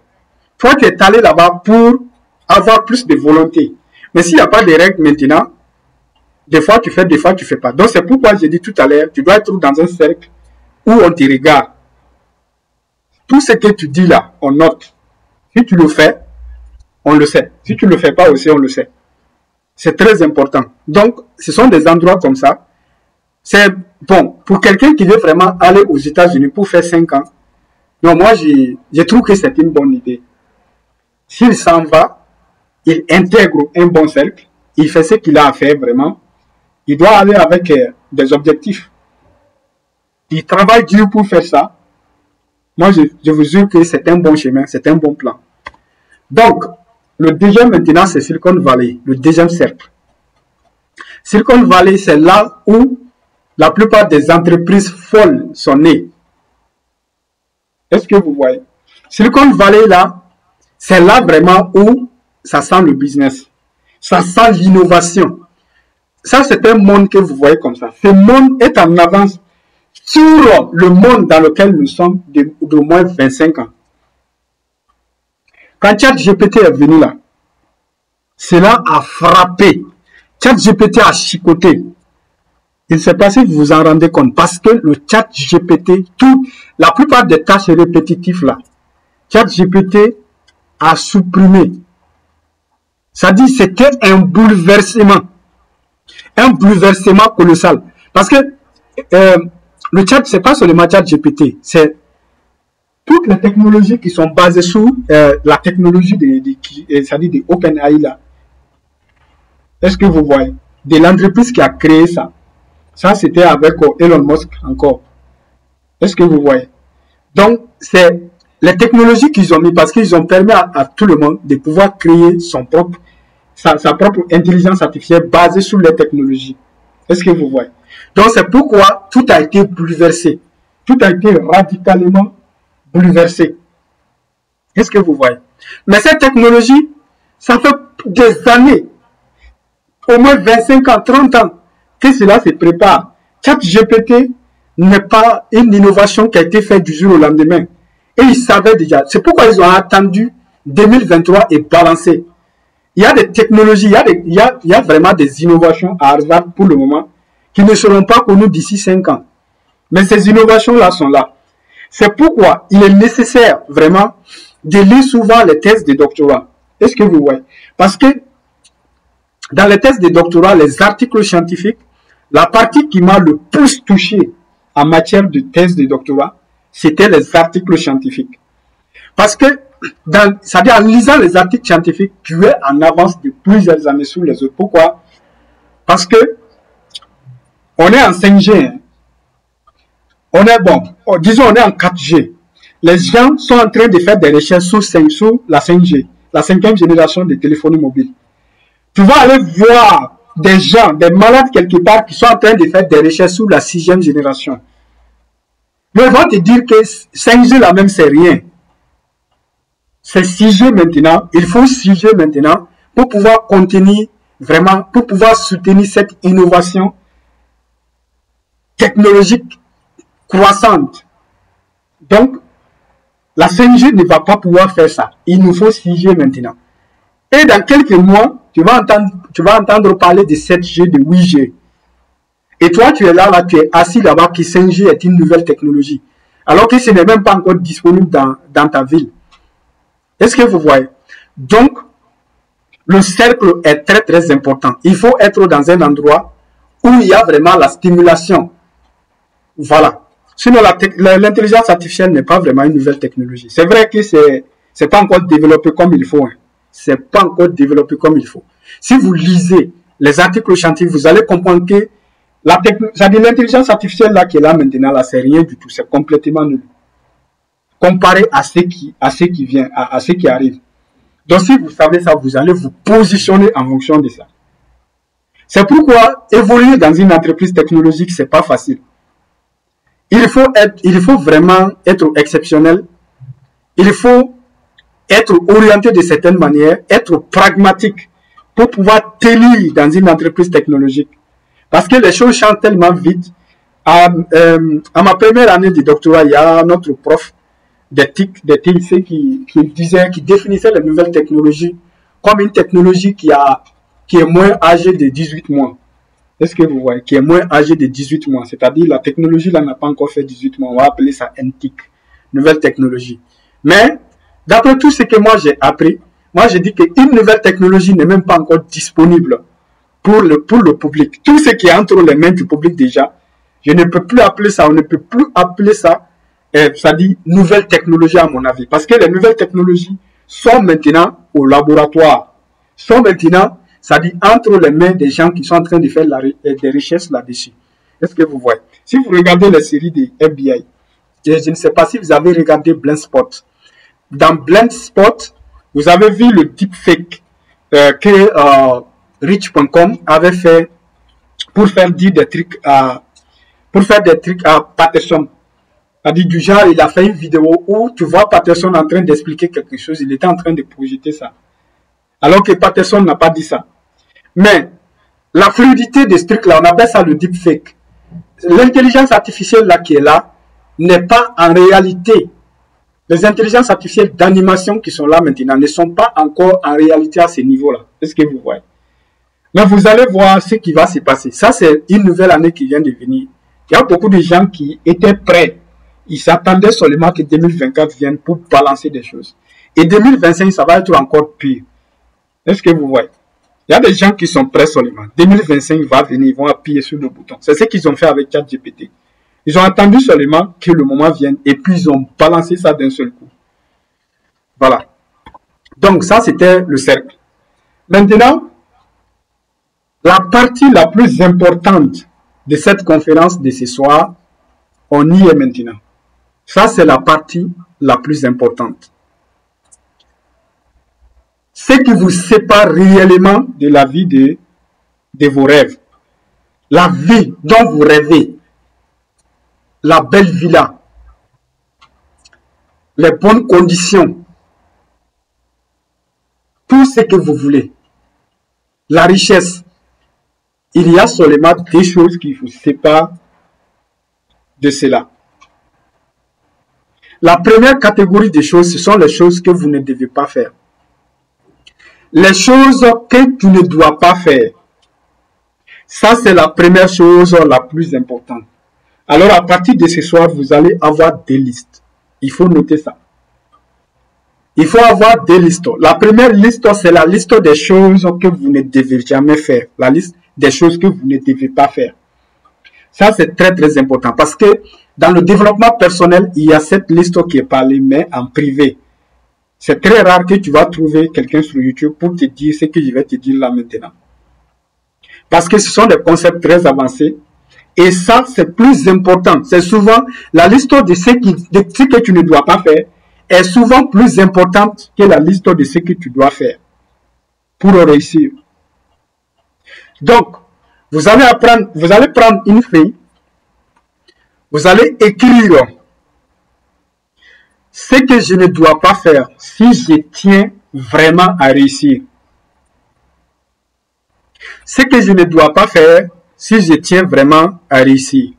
toi tu es allé là-bas pour avoir plus de volonté. Mais s'il n'y a pas de règles maintenant, des fois tu fais, des fois tu ne fais pas. Donc c'est pourquoi j'ai dit tout à l'heure, tu dois être dans un cercle où on te regarde. Tout ce que tu dis là, on note. Si tu le fais, on le sait. Si tu ne le fais pas aussi, on le sait. C'est très important. Donc, ce sont des endroits comme ça. C'est bon, pour quelqu'un qui veut vraiment aller aux États-Unis pour faire 5 ans, donc moi, je trouve que c'est une bonne idée. S'il s'en va, il intègre un bon cercle, il fait ce qu'il a à faire vraiment, il doit aller avec des objectifs. Il travaille dur pour faire ça. Moi, je vous jure que c'est un bon chemin, c'est un bon plan. Donc, le deuxième maintenant, c'est Silicon Valley, le deuxième cercle. Silicon Valley, c'est là où la plupart des entreprises folles sont nées. Est-ce que vous voyez? Silicon Valley, là, c'est là vraiment où ça sent le business. Ça sent l'innovation. Ça, c'est un monde que vous voyez comme ça. Ce monde est en avance sur le monde dans lequel nous sommes d'au moins 25 ans. Quand ChatGPT est venu là, cela a frappé. ChatGPT a chicoté. Il ne sait pas si vous vous en rendez compte, parce que le ChatGPT, la plupart des tâches répétitives là, ChatGPT a supprimé. Ça dit, c'était un bouleversement colossal. Parce que le chat, c'est pas seulement ChatGPT, c'est toutes les technologies qui sont basées sur la technologie c'est-à-dire de OpenAI là. Est-ce que vous voyez? De l'entreprise qui a créé ça. Ça, c'était avec Elon Musk encore. Est-ce que vous voyez? Donc, c'est les technologies qu'ils ont mis, parce qu'ils ont permis à tout le monde de pouvoir créer sa propre intelligence artificielle basée sur les technologies. Est-ce que vous voyez? Donc c'est pourquoi tout a été bouleversé. Tout a été radicalement bouleversé. Est-ce que vous voyez? Mais cette technologie, ça fait des années, au moins 25 ans, 30 ans, que cela se prépare. ChatGPT n'est pas une innovation qui a été faite du jour au lendemain. Et ils savaient déjà. C'est pourquoi ils ont attendu 2023 et balancé. Il y a des technologies, il y a vraiment des innovations à Harvard pour le moment qui ne seront pas connues d'ici 5 ans. Mais ces innovations-là sont là. C'est pourquoi il est nécessaire vraiment de lire souvent les thèses de doctorat. Est-ce que vous voyez? Parce que dans les thèses de doctorat, les articles scientifiques, la partie qui m'a le plus touché en matière de thèse de doctorat, c'était les articles scientifiques. Parce que, c'est-à-dire en lisant les articles scientifiques, tu es en avance de plusieurs années sur les autres. Pourquoi? Parce que on est en 5G. Hein. On est bon, disons on est en 4G. Les gens sont en train de faire des recherches sur la 5G, la 5e génération de téléphonie mobile. Tu vas aller voir des gens, des malades quelque part qui sont en train de faire des recherches sur la 6e génération. Mais ils vont te dire que 5G là même c'est rien. C'est 6G maintenant, il faut 6G maintenant pour pouvoir contenir vraiment, pour pouvoir soutenir cette innovation technologique croissante. Donc, la 5G ne va pas pouvoir faire ça. Il nous faut 6G maintenant. Et dans quelques mois, tu vas entendre parler de 7G, de 8G. Et toi, tu es là, tu es assis là-bas, que 5G est une nouvelle technologie. Alors que ce n'est même pas encore disponible dans ta ville. Est-ce que vous voyez? Donc, le cercle est très très important. Il faut être dans un endroit où il y a vraiment la stimulation. Voilà. Sinon, l'intelligence artificielle n'est pas vraiment une nouvelle technologie. C'est vrai que c'est pas encore développé comme il faut. Hein. C'est pas encore développé comme il faut. Si vous lisez les articles scientifiques, vous allez comprendre que l'intelligence artificielle là qui est là maintenant, là, c'est rien du tout. C'est complètement nul. Comparé à ce qui vient, à ce qui arrive. Donc, si vous savez ça, vous allez vous positionner en fonction de ça. C'est pourquoi évoluer dans une entreprise technologique, c'est pas facile. Il faut vraiment être exceptionnel. Il faut être orienté de certaines manières, être pragmatique pour pouvoir tenir dans une entreprise technologique. Parce que les choses changent tellement vite. À ma première année de doctorat, il y a notre prof des TIC qui définissait les nouvelles technologies comme une technologie qui est moins âgée de 18 mois. Est-ce que vous voyez? Qui est moins âgée de 18 mois. C'est-à-dire la technologie là n'a pas encore fait 18 mois. On va appeler ça NTIC, nouvelle technologie. Mais, d'après tout ce que moi j'ai appris, moi j'ai dit qu'une nouvelle technologie n'est même pas encore disponible pour le public. Tout ce qui est entre les mains du public déjà, je ne peux plus appeler ça, on ne peut plus appeler ça, ça dit nouvelle technologie à mon avis. Parce que les nouvelles technologies sont maintenant au laboratoire, sont maintenant, ça dit entre les mains des gens qui sont en train de faire des recherches là-dessus. Est-ce que vous voyez? Si vous regardez les séries des FBI, je ne sais pas si vous avez regardé Blindspot. Dans Blindspot, vous avez vu le deepfake que Rich.com avait fait pour faire dire des trucs à Patterson. C'est-à-dire du genre, il a fait une vidéo où tu vois Patterson en train d'expliquer quelque chose, il était en train de projeter ça. Alors que Patterson n'a pas dit ça. Mais la fluidité de ce truc-là, on appelle ça le deepfake. L'intelligence artificielle là qui est là n'est pas en réalité. Les intelligences artificielles d'animation qui sont là maintenant ne sont pas encore en réalité à ce niveau-là. Est-ce que vous voyez? Mais vous allez voir ce qui va se passer. Ça, c'est une nouvelle année qui vient de venir. Il y a beaucoup de gens qui étaient prêts. Ils s'attendaient seulement que 2024 vienne pour balancer des choses. Et 2025, ça va être encore pire. Est-ce que vous voyez? Il y a des gens qui sont prêts seulement. 2025 va venir, ils vont appuyer sur le bouton. C'est ce qu'ils ont fait avec ChatGPT. Ils ont attendu seulement que le moment vienne et puis ils ont balancé ça d'un seul coup. Voilà. Donc ça, c'était le cercle. Maintenant, la partie la plus importante de cette conférence de ce soir, on y est maintenant. Ça, c'est la partie la plus importante. Ce qui vous sépare réellement de la vie de vos rêves. La vie dont vous rêvez. La belle villa. Les bonnes conditions. Tout ce que vous voulez. La richesse. Il y a seulement des choses qui vous séparent de cela. La première catégorie des choses, ce sont les choses que vous ne devez pas faire. Les choses que tu ne dois pas faire. Ça, c'est la première chose la plus importante. Alors, à partir de ce soir, vous allez avoir des listes. Il faut noter ça. Il faut avoir des listes. La première liste, c'est la liste des choses que vous ne devez jamais faire. La liste des choses que vous ne devez pas faire. Ça, c'est très, très important parce que dans le développement personnel, il y a cette liste qui est parlée, mais en privé. C'est très rare que tu vas trouver quelqu'un sur YouTube pour te dire ce que je vais te dire là maintenant. Parce que ce sont des concepts très avancés. Et ça, c'est plus important. C'est souvent la liste de ce que tu ne dois pas faire est souvent plus importante que la liste de ce que tu dois faire pour réussir. Donc, vous allez prendre une feuille, vous allez écrire ce que je ne dois pas faire si je tiens vraiment à réussir. Ce que je ne dois pas faire si je tiens vraiment à réussir.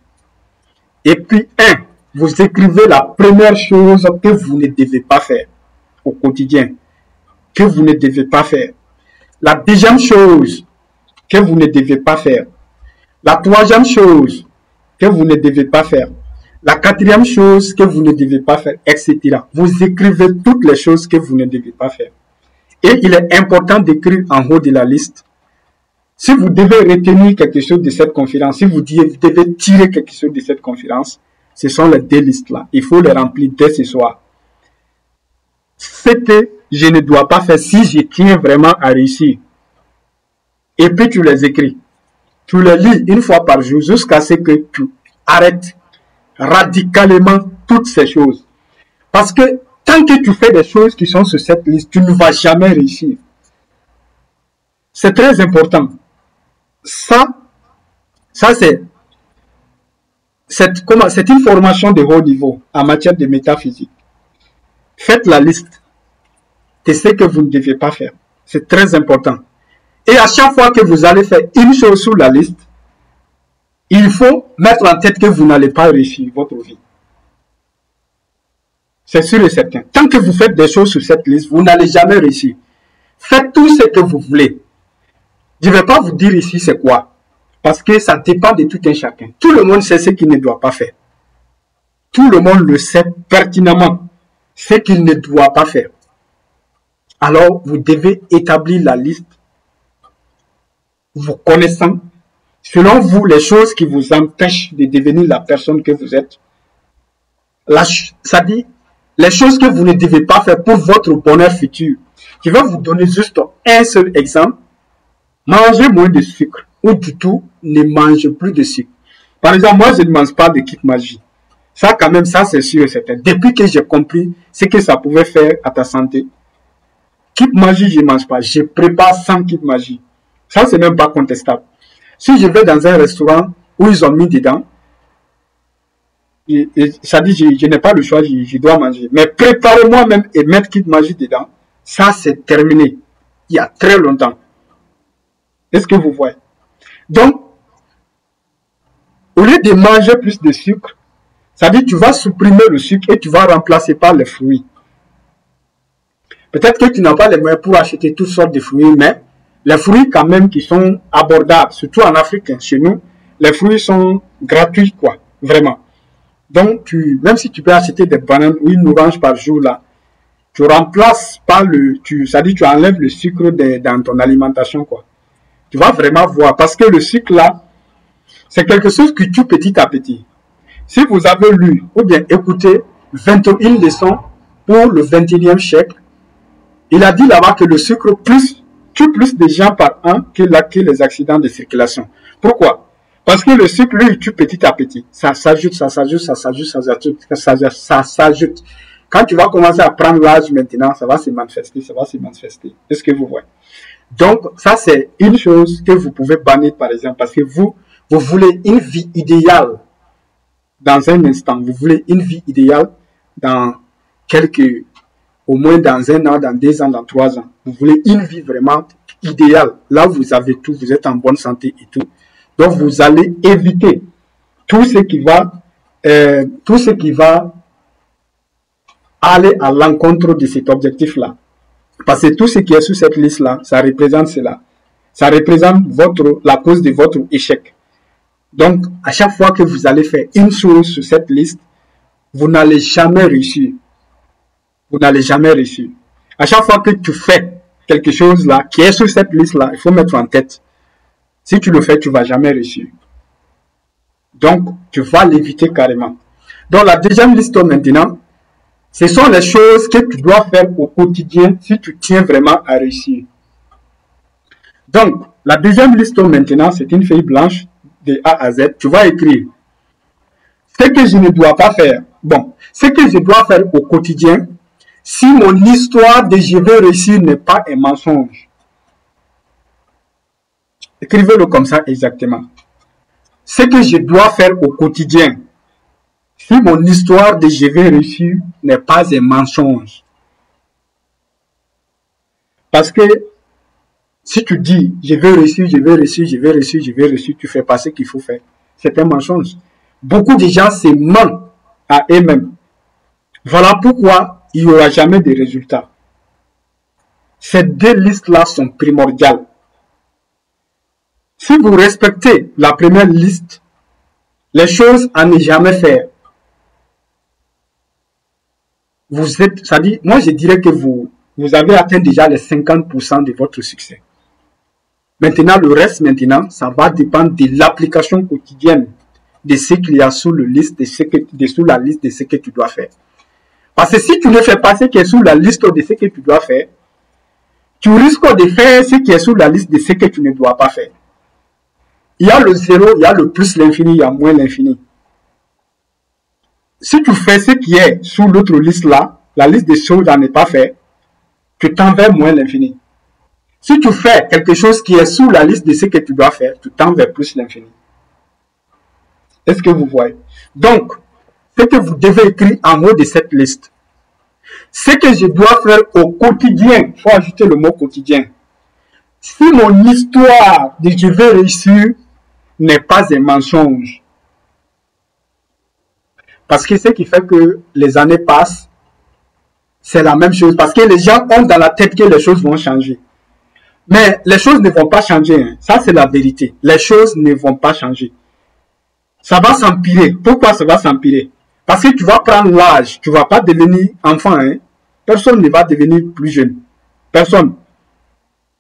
Et puis, vous écrivez la première chose que vous ne devez pas faire au quotidien, que vous ne devez pas faire. La deuxième chose que vous ne devez pas faire. La troisième chose que vous ne devez pas faire. La quatrième chose que vous ne devez pas faire, etc. Vous écrivez toutes les choses que vous ne devez pas faire. Et il est important d'écrire en haut de la liste. Si vous devez retenir quelque chose de cette conférence, si vous devez tirer quelque chose de cette conférence, ce sont les deux listes-là. Il faut les remplir dès ce soir. Ce que je ne dois pas faire si je tiens vraiment à réussir. Et puis tu les écris. Tu les lis une fois par jour jusqu'à ce que tu arrêtes radicalement toutes ces choses. Parce que tant que tu fais des choses qui sont sur cette liste, tu ne vas jamais réussir. C'est très important. Ça c'est une formation de haut niveau en matière de métaphysique. Faites la liste de ce que vous ne devez pas faire. C'est très important. Et à chaque fois que vous allez faire une chose sur la liste, il faut mettre en tête que vous n'allez pas réussir votre vie. C'est sûr et certain. Tant que vous faites des choses sur cette liste, vous n'allez jamais réussir. Faites tout ce que vous voulez. Je ne vais pas vous dire ici c'est quoi. Parce que ça dépend de tout un chacun. Tout le monde sait ce qu'il ne doit pas faire. Tout le monde le sait pertinemment. Ce qu'il ne doit pas faire. Alors, vous devez établir la liste. Vous connaissant, selon vous, les choses qui vous empêchent de devenir la personne que vous êtes. Ça dit, les choses que vous ne devez pas faire pour votre bonheur futur. Je vais vous donner juste un seul exemple. Mangez moins de sucre ou du tout, ne mangez plus de sucre. Par exemple, moi, je ne mange pas de Kit Magie. Ça, quand même, ça, c'est sûr et certain. Depuis que j'ai compris ce que ça pouvait faire à ta santé, Kit Magie, je ne mange pas. Je prépare sans Kit Magie. Ça, c'est même pas contestable. Si je vais dans un restaurant où ils ont mis dedans, ça dit, je n'ai pas le choix, je dois manger. Mais préparer moi-même et mettre Kit Magie dedans, ça, c'est terminé. Il y a très longtemps. Est-ce que vous voyez? Donc, au lieu de manger plus de sucre, ça dit tu vas supprimer le sucre et tu vas remplacer par les fruits. Peut-être que tu n'as pas les moyens pour acheter toutes sortes de fruits, mais les fruits quand même qui sont abordables, surtout en Afrique, chez nous, les fruits sont gratuits, quoi, vraiment. Donc, même si tu peux acheter des bananes ou une orange par jour, là, tu remplaces par ça dit tu enlèves le sucre dans ton alimentation, quoi. Tu vas vraiment voir, parce que le sucre, là, c'est quelque chose qui tue petit à petit. Si vous avez lu ou bien écouté 21 leçons pour le 21e siècle, il a dit là-bas que le sucre tue plus de gens par an que les accidents de circulation. Pourquoi? Parce que le sucre, lui, il tue petit à petit. Ça s'ajoute, ça s'ajoute, ça s'ajoute, ça s'ajoute. Quand tu vas commencer à prendre l'âge maintenant, ça va se manifester, ça va se manifester. Est-ce que vous voyez? Donc, ça, c'est une chose que vous pouvez bannir, par exemple, parce que vous voulez une vie idéale dans un instant. Vous voulez une vie idéale dans au moins dans 1 an, dans 2 ans, dans 3 ans. Vous voulez une vie vraiment idéale. Là, vous avez tout, vous êtes en bonne santé et tout. Donc, vous allez éviter tout ce qui va aller à l'encontre de cet objectif-là. Parce que tout ce qui est sur cette liste-là, ça représente cela. Ça représente la cause de votre échec. Donc, à chaque fois que vous allez faire une chose sur cette liste, vous n'allez jamais réussir. Vous n'allez jamais réussir. À chaque fois que tu fais quelque chose là, qui est sur cette liste-là, il faut mettre en tête. Si tu le fais, tu ne vas jamais réussir. Donc, tu vas l'éviter carrément. Donc, la deuxième liste maintenant, ce sont les choses que tu dois faire au quotidien si tu tiens vraiment à réussir. Donc, la deuxième liste maintenant, c'est une feuille blanche de A à Z. Tu vas écrire ce que je ne dois pas faire. Bon, ce que je dois faire au quotidien, si mon histoire de je vais réussir n'est pas un mensonge. Écrivez-le comme ça exactement. Ce que je dois faire au quotidien, si mon histoire de je vais réussir n'est pas un mensonge. Parce que si tu dis je vais réussir, je vais réussir, je vais réussir, je vais réussir, tu ne fais pas ce qu'il faut faire. C'est un mensonge. Beaucoup de gens se mentent à eux-mêmes. Voilà pourquoi il n'y aura jamais de résultats. Ces deux listes-là sont primordiales. Si vous respectez la première liste, les choses à ne jamais faire, vous êtes, c'est-à-dire, moi je dirais que vous avez atteint déjà les 50% de votre succès. Maintenant, le reste, ça va dépendre de l'application quotidienne de ce qu'il y a sur la liste de ce que tu dois faire. Parce que si tu ne fais pas ce qui est sur la liste de ce que tu dois faire, tu risques de faire ce qui est sur la liste de ce que tu ne dois pas faire. Il y a le zéro, il y a le plus l'infini, il y a moins l'infini. Si tu fais ce qui est sur l'autre liste là, la liste des choses à ne pas faire, tu t'en vers moins l'infini. Si tu fais quelque chose qui est sous la liste de ce que tu dois faire, tu t'en vers plus l'infini. Est-ce que vous voyez? Donc, ce que vous devez écrire en haut de cette liste, ce que je dois faire au quotidien, il faut ajouter le mot quotidien. Si mon histoire de je vais réussir n'est pas un mensonge, parce que ce qui fait que les années passent, c'est la même chose. Parce que les gens ont dans la tête que les choses vont changer. Mais les choses ne vont pas changer. Hein. Ça, c'est la vérité. Les choses ne vont pas changer. Ça va s'empirer. Pourquoi ça va s'empirer? Parce que tu vas prendre l'âge. Tu ne vas pas devenir enfant. Hein. Personne ne va devenir plus jeune. Personne.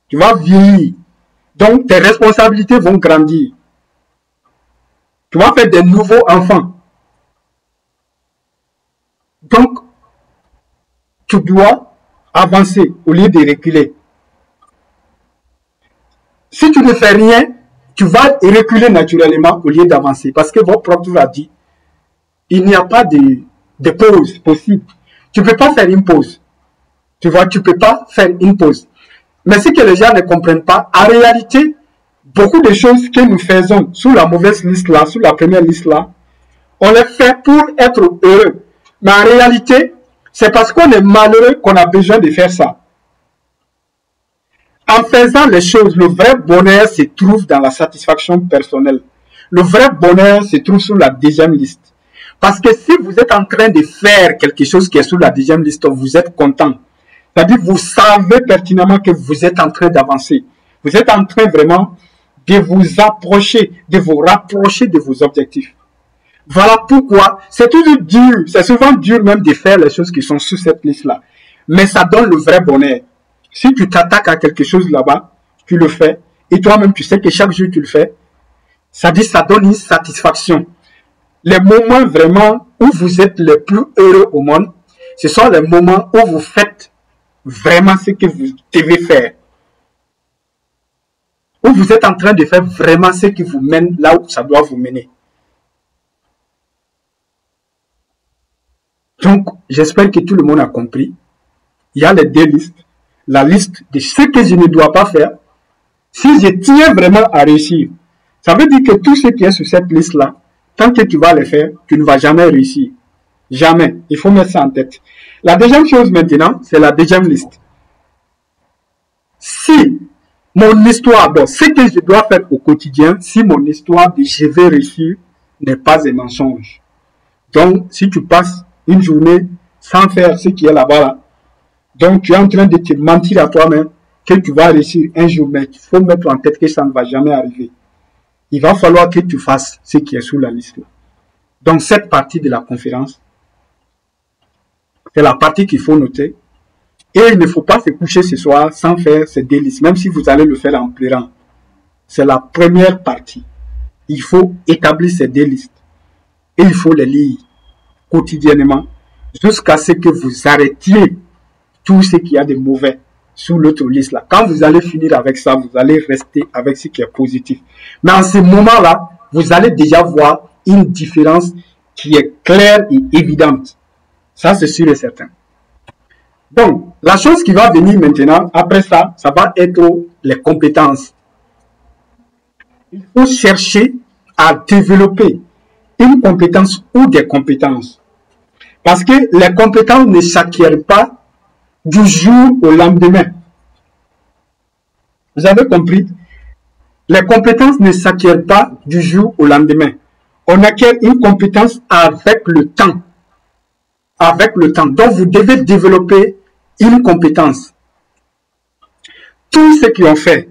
Tu vas vieillir. Donc, tes responsabilités vont grandir. Tu vas faire des nouveaux enfants. Donc, tu dois avancer au lieu de reculer. Si tu ne fais rien, tu vas reculer naturellement au lieu d'avancer. Parce que votre prof a dit, il n'y a pas de pause possible. Tu ne peux pas faire une pause. Tu vois, tu ne peux pas faire une pause. Mais ce que les gens ne comprennent pas, en réalité, beaucoup de choses que nous faisons sous la mauvaise liste là, sous la première liste là, on les fait pour être heureux. Mais en réalité, c'est parce qu'on est malheureux qu'on a besoin de faire ça. En faisant les choses, le vrai bonheur se trouve dans la satisfaction personnelle. Le vrai bonheur se trouve sur la deuxième liste. Parce que si vous êtes en train de faire quelque chose qui est sur la deuxième liste, vous êtes content. C'est-à-dire vous savez pertinemment que vous êtes en train d'avancer. Vous êtes en train vraiment de vous approcher, de vous rapprocher de vos objectifs. Voilà pourquoi c'est toujours dur, c'est souvent dur même de faire les choses qui sont sur cette liste-là. Mais ça donne le vrai bonheur. Si tu t'attaques à quelque chose là-bas, tu le fais, et toi-même tu sais que chaque jour tu le fais, ça donne une satisfaction. Les moments vraiment où vous êtes les plus heureux au monde, ce sont les moments où vous faites vraiment ce que vous devez faire. Ou vous êtes en train de faire vraiment ce qui vous mène là où ça doit vous mener. Donc, j'espère que tout le monde a compris. Il y a les deux listes. La liste de ce que je ne dois pas faire. Si je tiens vraiment à réussir, ça veut dire que tout ce qui est sur cette liste-là, tant que tu vas le faire, tu ne vas jamais réussir. Jamais. Il faut mettre ça en tête. La deuxième chose maintenant, c'est la deuxième liste. Si mon histoire, bon, ce que je dois faire au quotidien, si mon histoire de je vais réussir n'est pas un mensonge. Donc, si tu passes une journée sans faire ce qui est là-bas, là, donc tu es en train de te mentir à toi-même que tu vas réussir un jour, mais il faut mettre en tête que ça ne va jamais arriver. Il va falloir que tu fasses ce qui est sous la liste là. Donc, cette partie de la conférence, c'est la partie qu'il faut noter. Et il ne faut pas se coucher ce soir sans faire ces deux listes, même si vous allez le faire en pleurant. C'est la première partie. Il faut établir ces deux listes. Et il faut les lire quotidiennement jusqu'à ce que vous arrêtiez tout ce qu'il y a de mauvais sous l'autre liste là. Quand vous allez finir avec ça, vous allez rester avec ce qui est positif. Mais en ce moment-là, vous allez déjà voir une différence qui est claire et évidente. Ça, c'est sûr et certain. Donc, la chose qui va venir maintenant, après ça, ça va être les compétences. Il faut chercher à développer une compétence ou des compétences. Parce que les compétences ne s'acquièrent pas du jour au lendemain. Vous avez compris? Les compétences ne s'acquièrent pas du jour au lendemain. On acquiert une compétence avec le temps. Avec le temps. Donc, vous devez développer une compétence. Tous ceux qui ont fait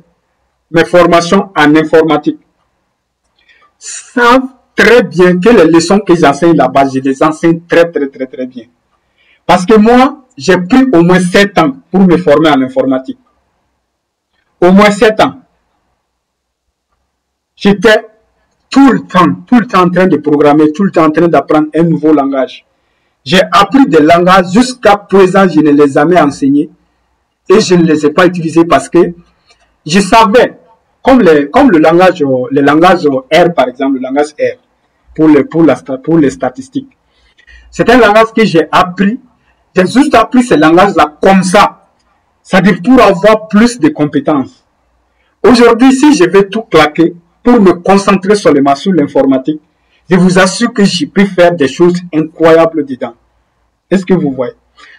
mes formations en informatique savent très bien que les leçons que j'enseigne là-bas, je les enseigne très bien. Parce que moi, j'ai pris au moins 7 ans pour me former en informatique. Au moins 7 ans. J'étais tout le temps en train de programmer, tout le temps en train d'apprendre un nouveau langage. J'ai appris des langages, jusqu'à présent, je ne les ai jamais enseignés et je ne les ai pas utilisés parce que je savais, comme le langage R par exemple, le langage R pour les statistiques. C'est un langage que j'ai appris, j'ai juste appris ce langage-là comme ça. C'est-à-dire pour avoir plus de compétences. Aujourd'hui, si je vais tout claquer pour me concentrer seulement sur l'informatique, je vous assure que j'ai pu faire des choses incroyables dedans. Est-ce que vous voyez?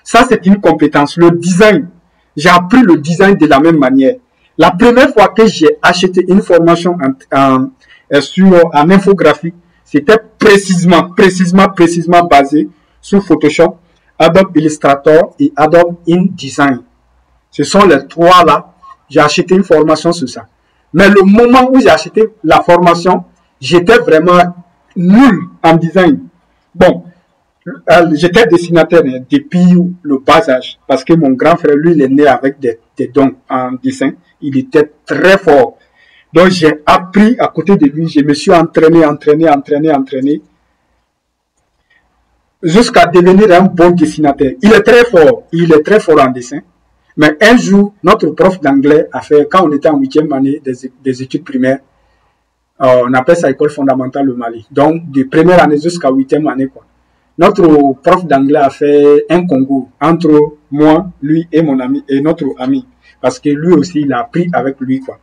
Ça, c'est une compétence. Le design, j'ai appris le design de la même manière. La première fois que j'ai acheté une formation en infographie, c'était précisément basé sur Photoshop, Adobe Illustrator et Adobe InDesign. Ce sont les trois là. J'ai acheté une formation sur ça. Mais le moment où j'ai acheté la formation, j'étais vraiment nul en design. Bon, j'étais dessinateur depuis le bas âge. Parce que mon grand frère, lui, il est né avec des dons en dessin. Il était très fort. Donc, j'ai appris à côté de lui. Je me suis entraîné. Jusqu'à devenir un bon dessinateur. Il est très fort. Il est très fort en dessin. Mais un jour, notre prof d'anglais a fait, quand on était en 8e année des études primaires, on appelle ça école fondamentale au Mali. Donc, de première année jusqu'à 8e année, quoi. Notre prof d'anglais a fait un concours entre moi, lui et mon ami, et notre ami. Parce que lui aussi, il a appris avec lui, quoi.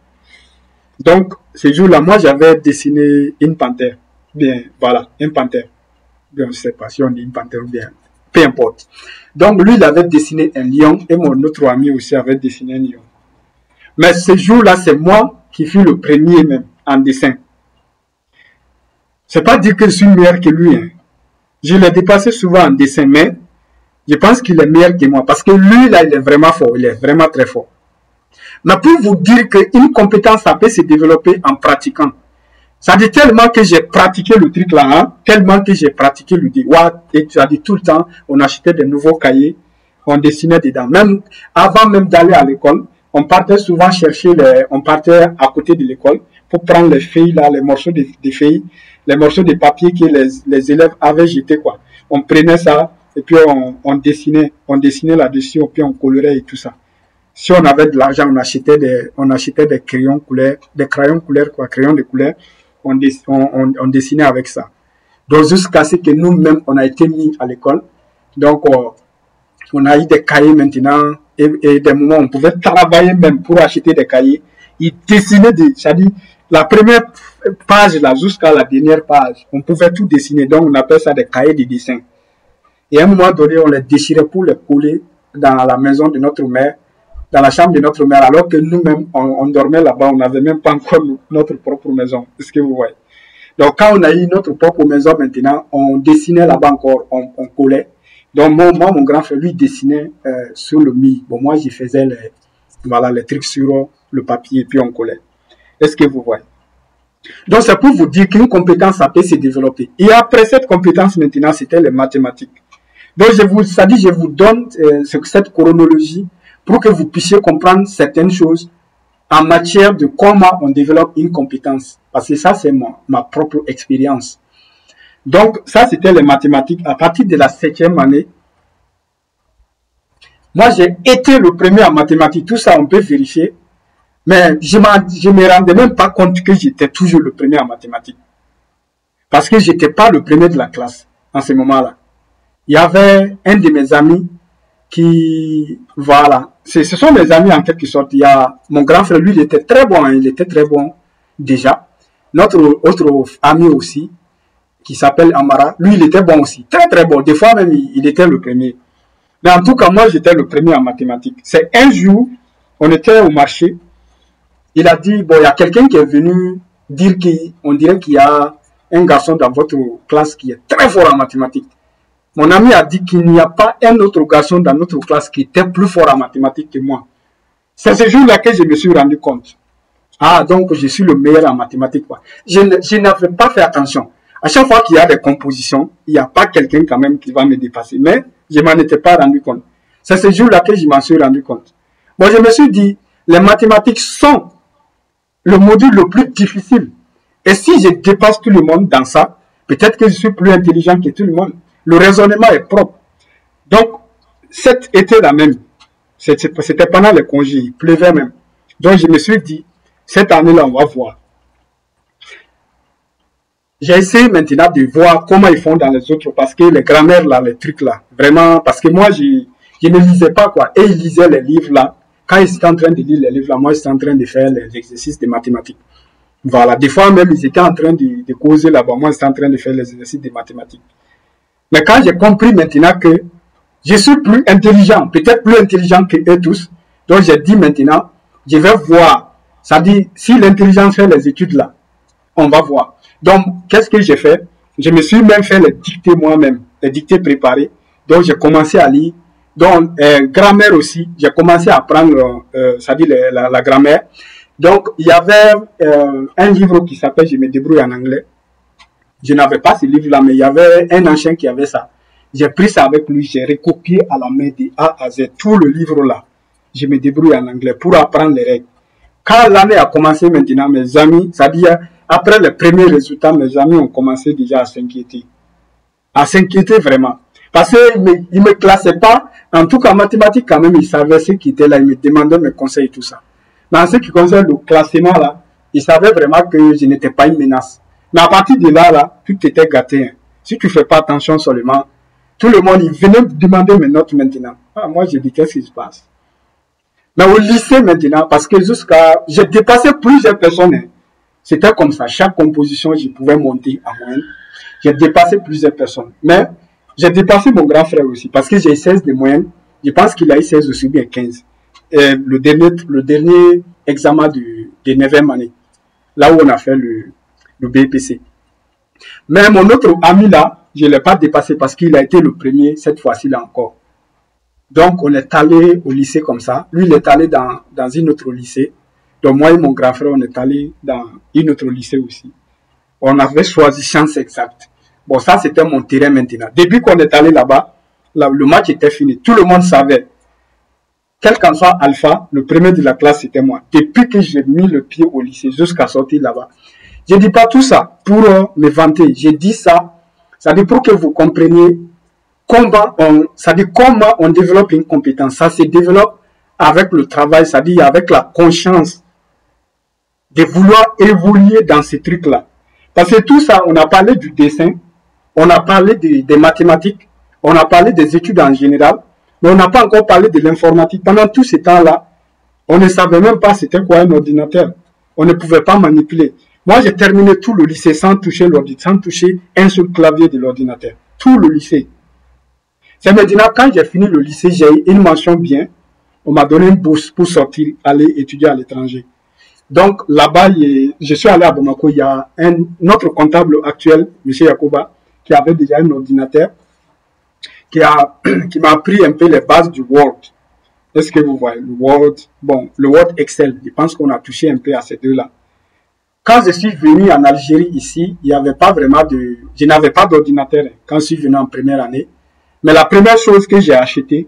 Donc, ce jour-là, moi, j'avais dessiné une panthère. Bien, voilà, une panthère. Bien, je ne sais pas si on dit une panthère ou bien, peu importe. Donc, lui, il avait dessiné un lion et mon autre ami aussi avait dessiné un lion. Mais ce jour-là, c'est moi qui fus le premier même en dessin. C'est pas dire que je suis meilleur que lui. Hein. Je l'ai dépassé souvent en dessin, mais je pense qu'il est meilleur que moi. Parce que lui, là, il est vraiment fort. Il est vraiment très fort. Mais pour vous dire qu'une compétence, ça peut se développer en pratiquant. Ça dit tellement que j'ai pratiqué le truc là, hein, tellement que j'ai pratiqué le DIWAT, et ça dit tout le temps, on achetait des nouveaux cahiers, on dessinait dedans. Même avant même d'aller à l'école, on partait souvent chercher on partait à côté de l'école pour prendre les feuilles là, les morceaux de feuilles, les morceaux de papier que les élèves avaient jetés quoi. On prenait ça et puis on dessinait là-dessus, puis on colorait et tout ça. Si on avait de l'argent, on achetait des crayons couleurs, crayons de couleur, on dessinait avec ça. Donc, jusqu'à ce que nous-mêmes, on a été mis à l'école. Donc, on a eu des cahiers maintenant, et des moments où on pouvait travailler même pour acheter des cahiers. Ils dessinaient c'est-à-dire, la première page là, jusqu'à la dernière page, on pouvait tout dessiner. Donc, on appelle ça des cahiers de dessin. Et à un moment donné, on les déchirait pour les coller dans la maison de notre mère, dans la chambre de notre mère, alors que nous-mêmes, on dormait là-bas, on n'avait même pas encore notre propre maison. Est-ce que vous voyez? Donc, quand on a eu notre propre maison maintenant, on dessinait là-bas encore, on collait. Donc, moi, mon grand frère, lui, dessinait sur le mur. Bon, moi, je faisais les trucs sur le papier, et puis on collait. Est-ce que vous voyez? Donc, c'est pour vous dire qu'une compétence, ça peut se développer. Et après cette compétence, maintenant, c'était les mathématiques. Donc, je vous donne cette chronologie pour que vous puissiez comprendre certaines choses en matière de comment on développe une compétence. Parce que ça, c'est ma propre expérience. Donc, ça, c'était les mathématiques. À partir de la 7e année, moi, j'ai été le premier en mathématiques. Tout ça, on peut vérifier. Mais je me rendais même pas compte que j'étais toujours le premier en mathématiques. Parce que j'étais pas le premier de la classe en ce moment-là. Il y avait un de mes amis qui, voilà, ce sont mes amis en quelque sorte. Il y a mon grand frère, lui, il était très bon, hein, il était très bon déjà. Notre autre ami aussi, qui s'appelle Amara, lui, il était bon aussi, très très bon. Des fois même, il était le premier. Mais en tout cas, moi, j'étais le premier en mathématiques. C'est un jour, on était au marché, il a dit, bon, il y a quelqu'un qui est venu dire qu'on dirait qu'il y a un garçon dans votre classe qui est très fort en mathématiques. Mon ami a dit qu'il n'y a pas un autre garçon dans notre classe qui était plus fort en mathématiques que moi. C'est ce jour-là que je me suis rendu compte. Ah, donc je suis le meilleur en mathématiques. Je n'avais pas fait attention. À chaque fois qu'il y a des compositions, il n'y a pas quelqu'un quand même qui va me dépasser. Mais je m'en étais pas rendu compte. C'est ce jour-là que je m'en suis rendu compte. Bon, je me suis dit, les mathématiques sont le module le plus difficile. Et si je dépasse tout le monde dans ça, peut-être que je suis plus intelligent que tout le monde. Le raisonnement est propre. Donc, cet été-là même, c'était pendant les congés, il pleuvait même. Donc, je me suis dit, cette année-là, on va voir. J'ai essayé maintenant de voir comment ils font dans les autres, parce que les grammaires là, les trucs là, vraiment, parce que moi, je ne lisais pas quoi. Et ils lisaient les livres là. Quand ils étaient en train de lire les livres là, moi, j'étais en train de faire les exercices de mathématiques. Voilà, des fois même, ils étaient en train de causer là-bas, moi, j'étais en train de faire les exercices de mathématiques. Mais quand j'ai compris maintenant que je suis plus intelligent, peut-être plus intelligent que eux tous, donc j'ai dit maintenant, je vais voir. Ça dit, si l'intelligence fait les études là, on va voir. Donc, qu'est-ce que j'ai fait? Je me suis même fait les dictées moi-même, les dictées préparées. Donc, j'ai commencé à lire. Donc, grammaire aussi, j'ai commencé à apprendre, ça dit la grammaire. Donc, il y avait un livre qui s'appelle « Je me débrouille en anglais ». Je n'avais pas ce livre-là, mais il y avait un ancien qui avait ça. J'ai pris ça avec lui, j'ai recopié à la main de A à Z tout le livre-là. Je me débrouille en anglais pour apprendre les règles. Quand l'année a commencé maintenant, mes amis, c'est-à-dire après les premiers résultats, mes amis ont commencé déjà à s'inquiéter. À s'inquiéter vraiment. Parce qu'ils ne me classaient pas. En tout cas, en mathématiques, quand même, ils savaient ce qui était là. Ils me demandaient mes conseils et tout ça. Mais en ce qui concerne le classement, là, ils savaient vraiment que je n'étais pas une menace. Mais à partir de là, tout était gâté. Hein. Si tu ne fais pas attention seulement, tout le monde, il venait me demander mes notes maintenant. Ah, moi, j'ai dit, qu'est-ce qui se passe? Mais au lycée maintenant, parce que j'ai dépassé plusieurs personnes. Hein. C'était comme ça. Chaque composition, je pouvais monter à moyenne. J'ai dépassé plusieurs personnes. Mais j'ai dépassé mon grand frère aussi, parce que j'ai 16 de moyenne. Je pense qu'il a eu 16 aussi, bien 15. Et le dernier examen de 9e année, là où on a fait le BPC. Mais mon autre ami là, je ne l'ai pas dépassé parce qu'il a été le premier cette fois-ci là encore. Donc on est allé au lycée comme ça. Lui il est allé dans une autre lycée. Donc moi et mon grand frère on est allé dans une autre lycée aussi. On avait choisi chance exacte. Bon ça c'était mon terrain maintenant. Depuis qu'on est allé là-bas, le match était fini. Tout le monde savait. Quel qu'en soit Alpha, le premier de la classe c'était moi. Depuis que j'ai mis le pied au lycée jusqu'à sortir là-bas. Je ne dis pas tout ça pour me vanter. Je dis ça, ça dit pour que vous compreniez comment on développe une compétence. Ça se développe avec le travail, c'est-à-dire avec la conscience de vouloir évoluer dans ces trucs-là. Parce que tout ça, on a parlé du dessin, on a parlé des mathématiques, on a parlé des études en général, mais on n'a pas encore parlé de l'informatique. Pendant tout ce temps-là, on ne savait même pas c'était quoi un ordinateur. On ne pouvait pas manipuler. Moi, j'ai terminé tout le lycée sans toucher l'ordinateur, sans toucher un seul clavier de l'ordinateur. Tout le lycée. C'est maintenant, quand j'ai fini le lycée, j'ai eu une mention bien. On m'a donné une bourse pour sortir, aller étudier à l'étranger. Donc, là-bas, je suis allé à Bamako. Il y a notre comptable actuel, M. Yakuba, qui avait déjà un ordinateur, qui m'a appris un peu les bases du Word. Est-ce que vous voyez le Word? Bon, le Word Excel, je pense qu'on a touché un peu à ces deux-là. Quand je suis venu en Algérie ici, il n'y avait pas vraiment je n'avais pas d'ordinateur quand je suis venu en première année. Mais la première chose que j'ai acheté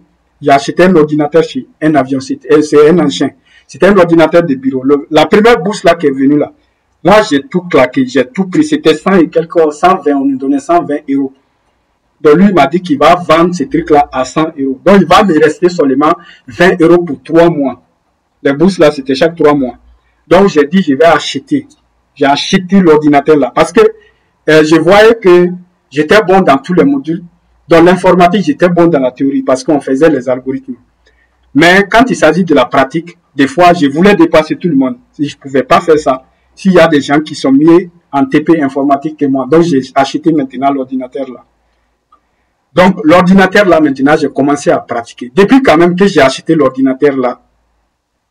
un ordinateur chez un avion, c'est un ancien. C'était un ordinateur de bureau. La première bourse là qui est venue là, moi j'ai tout claqué, j'ai tout pris. C'était 100 et quelques, 120, on nous donnait 120 euros. Donc lui, il m'a dit qu'il va vendre ces trucs-là à 100 euros. Donc il va me rester seulement 20 euros pour 3 mois. Les bourses là, c'était chaque 3 mois. Donc j'ai dit, je vais acheter. J'ai acheté l'ordinateur là. Parce que je voyais que j'étais bon dans tous les modules. Dans l'informatique, j'étais bon dans la théorie parce qu'on faisait les algorithmes. Mais quand il s'agit de la pratique, des fois, je voulais dépasser tout le monde. Si je ne pouvais pas faire ça, s'il y a des gens qui sont mieux en TP informatique que moi. Donc j'ai acheté maintenant l'ordinateur là. Donc, l'ordinateur là, maintenant, j'ai commencé à pratiquer. Depuis quand même que j'ai acheté l'ordinateur là,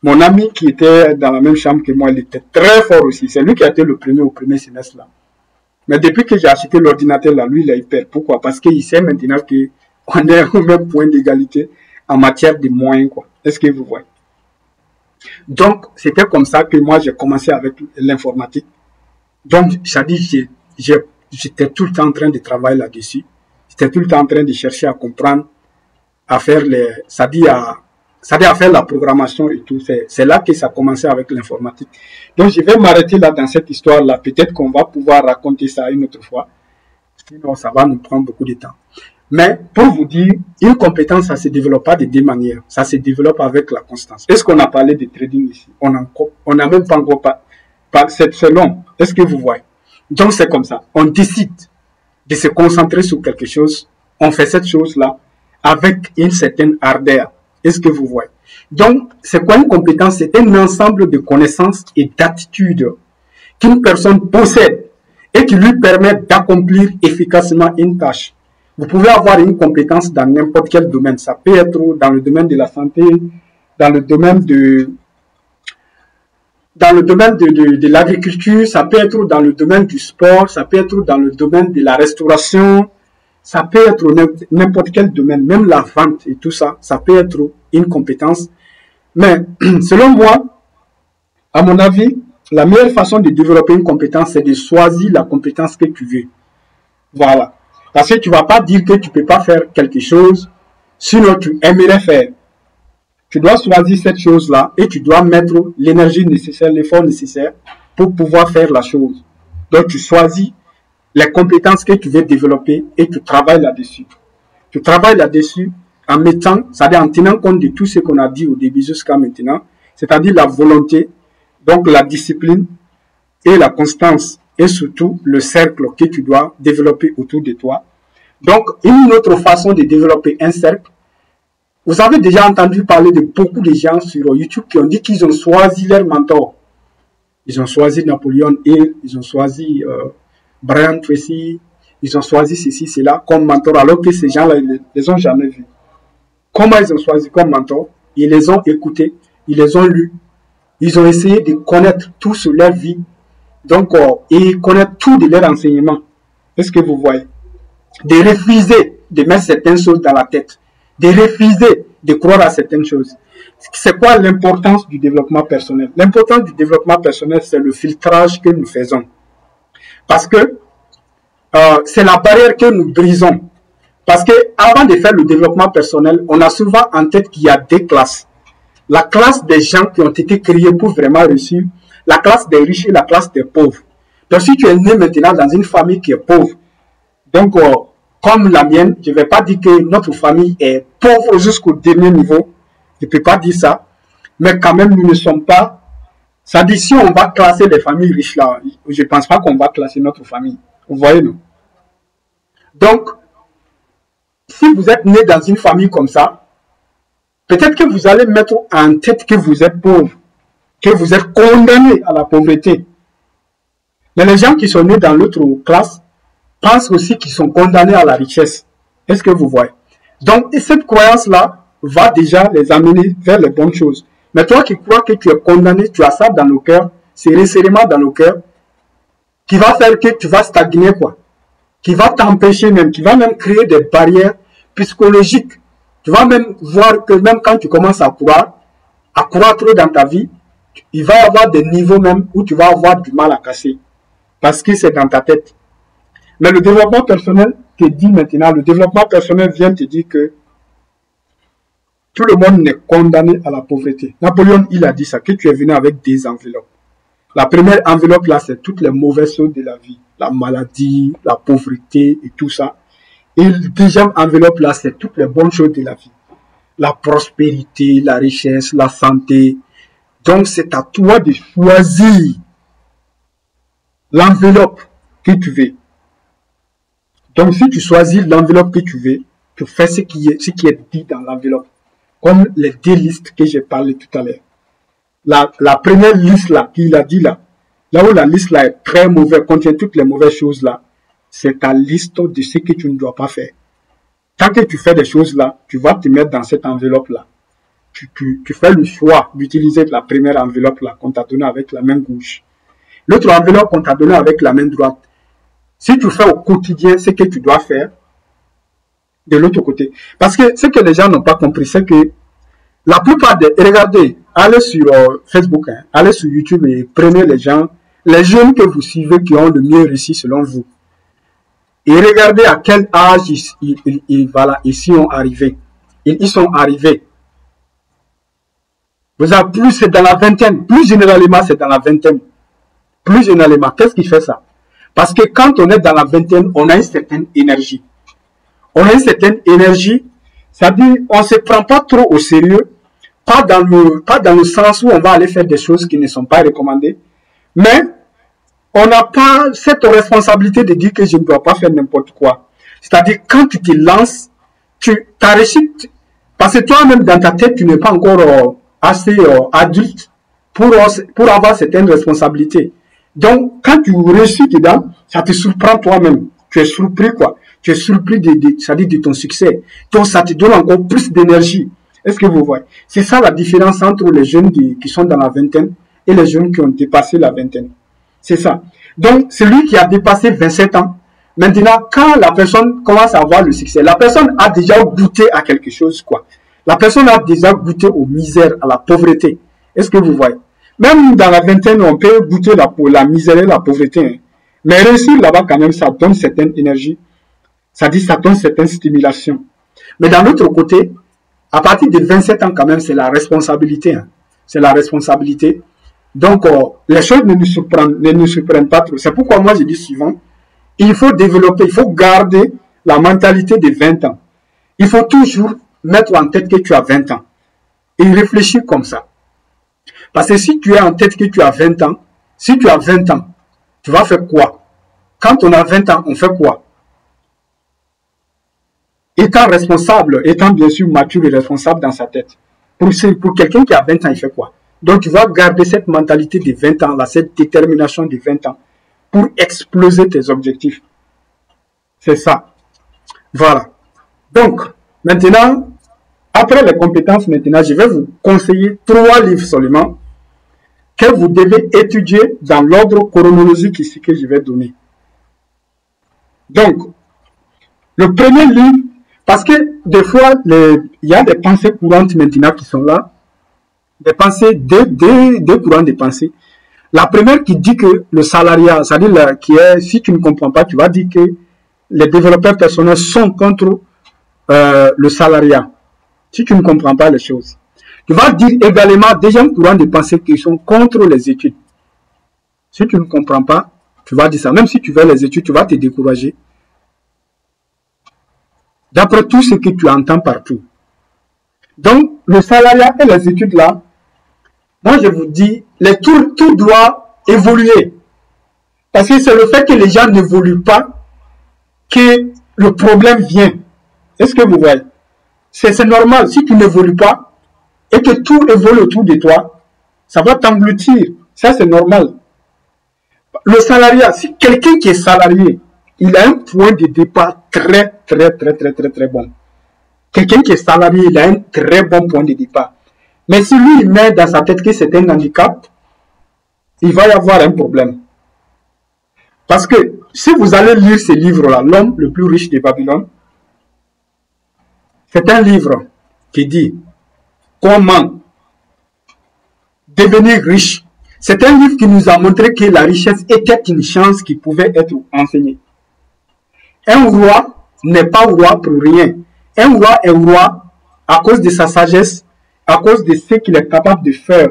mon ami qui était dans la même chambre que moi, il était très fort aussi. C'est lui qui a été le premier au premier semestre là. Mais depuis que j'ai acheté l'ordinateur là, lui, il a eu peur. Pourquoi? Parce qu'il sait maintenant qu'on est au même point d'égalité en matière de moyens, quoi. Est-ce que vous voyez? Donc, c'était comme ça que moi, j'ai commencé avec l'informatique. Donc, ça dit, j'étais tout le temps en train de travailler là-dessus. J'étais tout le temps en train de chercher à comprendre, à faire à faire la programmation et tout. C'est là que ça a commencé avec l'informatique. Donc, je vais m'arrêter là dans cette histoire-là. Peut-être qu'on va pouvoir raconter ça une autre fois. Sinon, ça va nous prendre beaucoup de temps. Mais, pour vous dire, une compétence, ça se développe pas de deux manières. Ça se développe avec la constance. Est-ce qu'on a parlé de trading ici? On n'a même pas encore parlé. C'est long. Est-ce que vous voyez? Donc, c'est comme ça. On décide de se concentrer sur quelque chose. On fait cette chose-là avec une certaine ardeur. Est-ce que vous voyez? Donc, c'est quoi une compétence? C'est un ensemble de connaissances et d'attitudes qu'une personne possède et qui lui permet d'accomplir efficacement une tâche. Vous pouvez avoir une compétence dans n'importe quel domaine. Ça peut être dans le domaine de la santé, dans le domaine de l'agriculture, ça peut être dans le domaine du sport, ça peut être dans le domaine de la restauration, ça peut être n'importe quel domaine, même la vente et tout ça, ça peut être une compétence. Mais selon moi, à mon avis, la meilleure façon de développer une compétence, c'est de choisir la compétence que tu veux. Voilà. Parce que tu ne vas pas dire que tu ne peux pas faire quelque chose, sinon tu aimerais faire. Tu dois choisir cette chose-là et tu dois mettre l'énergie nécessaire, l'effort nécessaire pour pouvoir faire la chose. Donc tu choisis les compétences que tu veux développer et tu travailles là-dessus. Tu travailles là-dessus en mettant, c'est-à-dire en tenant compte de tout ce qu'on a dit au début jusqu'à maintenant, c'est-à-dire la volonté, donc la discipline et la constance et surtout le cercle que tu dois développer autour de toi. Donc, une autre façon de développer un cercle, vous avez déjà entendu parler de beaucoup de gens sur YouTube qui ont dit qu'ils ont choisi leur mentor. Ils ont choisi Napoléon Hill, ils ont choisi Brian Tracy, ils ont choisi ceci, cela comme mentor, alors que ces gens-là, ils ne les ont jamais vus. Comment ils ont choisi comme mentor? Ils les ont écoutés, ils les ont lus, ils ont essayé de connaître tout sur leur vie, donc et connaître tout de leur enseignement. Est-ce que vous voyez? De refuser de mettre certaines choses dans la tête, de refuser de croire à certaines choses. C'est quoi l'importance du développement personnel? L'importance du développement personnel, c'est le filtrage que nous faisons. Parce que c'est la barrière que nous brisons. Parce que avant de faire le développement personnel, on a souvent en tête qu'il y a deux classes. La classe des gens qui ont été créés pour vraiment réussir, la classe des riches et la classe des pauvres. Donc si tu es né maintenant dans une famille qui est pauvre, donc comme la mienne, je ne vais pas dire que notre famille est pauvre jusqu'au dernier niveau. Je ne peux pas dire ça. mais quand même, nous ne sommes pas... Ça dit, si on va classer les familles riches là, je ne pense pas qu'on va classer notre famille. Vous voyez, non? Donc, si vous êtes né dans une famille comme ça, peut-être que vous allez mettre en tête que vous êtes pauvre, que vous êtes condamné à la pauvreté. Mais les gens qui sont nés dans l'autre classe pensent aussi qu'ils sont condamnés à la richesse. Est-ce que vous voyez? Donc, cette croyance-là va déjà les amener vers les bonnes choses. Mais toi qui crois que tu es condamné, tu as ça dans le cœur, c'est resserrement dans le cœur, qui va faire que tu vas stagner, quoi. Qui va t'empêcher même, qui va même créer des barrières psychologiques. Tu vas même voir que même quand tu commences à croître dans ta vie, il va y avoir des niveaux même où tu vas avoir du mal à casser. Parce que c'est dans ta tête. Mais le développement personnel te dit maintenant, le développement personnel vient te dire que tout le monde n'est condamné à la pauvreté. Napoléon, il a dit ça, que tu es venu avec des enveloppes. La première enveloppe là, c'est toutes les mauvaises choses de la vie. La maladie, la pauvreté et tout ça. Et la deuxième enveloppe là, c'est toutes les bonnes choses de la vie. La prospérité, la richesse, la santé. Donc, c'est à toi de choisir l'enveloppe que tu veux. Donc, si tu choisis l'enveloppe que tu veux, tu fais ce qui est dit dans l'enveloppe. Comme les deux listes que j'ai parlé tout à l'heure. La première liste là, qu'il a dit là où la liste là est très mauvaise, contient toutes les mauvaises choses là, c'est ta liste de ce que tu ne dois pas faire. Tant que tu fais des choses là, tu vas te mettre dans cette enveloppe là. Tu fais le choix d'utiliser la première enveloppe là qu'on t'a donnée avec la main gauche. L'autre enveloppe qu'on t'a donnée avec la main droite. Si tu fais au quotidien ce que tu dois faire, de l'autre côté. Parce que ce que les gens n'ont pas compris, c'est que la plupart des... Regardez, allez sur Facebook, hein, allez sur YouTube et prenez les gens, les jeunes que vous suivez qui ont le mieux réussi selon vous. Et regardez à quel âge ils sont arrivés. Ils sont arrivés. Vous avez plus, c'est dans la vingtaine. Plus généralement, c'est dans la vingtaine. Plus généralement, qu'est-ce qui fait ça? Parce que quand on est dans la vingtaine, on a une certaine énergie. On a une certaine énergie, c'est-à-dire on ne se prend pas trop au sérieux, pas dans le sens où on va aller faire des choses qui ne sont pas recommandées, mais on n'a pas cette responsabilité de dire que je ne dois pas faire n'importe quoi. C'est-à-dire quand tu te lances, ta réussite, parce que toi-même dans ta tête, tu n'es pas encore assez adulte pour avoir certaines responsabilités. Donc quand tu réussis dedans, ça te surprend toi-même. Tu es surpris quoi. Tu es surpris de ton succès. Donc, ça te donne encore plus d'énergie. Est-ce que vous voyez? C'est ça la différence entre les jeunes qui sont dans la vingtaine et les jeunes qui ont dépassé la vingtaine. C'est ça. Donc, celui qui a dépassé 27 ans, maintenant, quand la personne commence à avoir le succès, la personne a déjà goûté à quelque chose, quoi. La personne a déjà goûté aux misères, à la pauvreté. Est-ce que vous voyez? Même dans la vingtaine, on peut goûter la misère et la pauvreté. Hein. Mais réussir là-bas, quand même, ça donne certaine énergie. Ça dit, ça donne certaines stimulations. Mais d'un autre côté, à partir de 27 ans quand même, c'est la responsabilité. Hein. C'est la responsabilité. Donc, les choses ne nous surprennent pas trop. C'est pourquoi moi, je dis souvent, il faut développer, il faut garder la mentalité de 20 ans. Il faut toujours mettre en tête que tu as 20 ans. Et réfléchir comme ça. Parce que si tu es en tête que tu as 20 ans, si tu as 20 ans, tu vas faire quoi? Quand on a 20 ans, on fait quoi? Étant responsable, étant bien sûr mature et responsable dans sa tête. Pour quelqu'un qui a 20 ans, il fait quoi? Donc, tu vas garder cette mentalité de 20 ans, là, cette détermination de 20 ans pour exploser tes objectifs. C'est ça. Voilà. Donc, maintenant, après les compétences, maintenant, je vais vous conseiller 3 livres seulement que vous devez étudier dans l'ordre chronologique ici que je vais donner. Donc, le premier livre, parce que des fois, il y a des pensées courantes maintenant qui sont là, des pensées, deux courants de pensées. La première qui dit que le salariat, c'est-à-dire qui est, si tu ne comprends pas, tu vas dire que les développeurs personnels sont contre le salariat. Si tu ne comprends pas les choses. Tu vas dire également, deuxième courant de pensée qui sont contre les études. Si tu ne comprends pas, tu vas dire ça. Même si tu veux les études, tu vas te décourager. D'après tout ce que tu entends partout. Donc, le salariat et les études là, Moi, je vous dis, tout doit évoluer. Parce que c'est le fait que les gens n'évoluent pas que le problème vient. Est-ce que vous voyez? C'est normal. Si tu n'évolues pas et que tout évolue autour de toi, ça va t'engloutir. Ça, c'est normal. Le salariat, si quelqu'un qui est salarié, il a un point de départ très bon. Quelqu'un qui est salarié, il a un très bon point de départ. Mais si lui, il met dans sa tête que c'est un handicap, il va y avoir un problème. Parce que si vous allez lire ce livre-là, L'homme le plus riche de Babylone, c'est un livre qui dit comment devenir riche. C'est un livre qui nous a montré que la richesse était une chance qui pouvait être enseignée. Un roi n'est pas roi pour rien. Un roi est roi à cause de sa sagesse, à cause de ce qu'il est capable de faire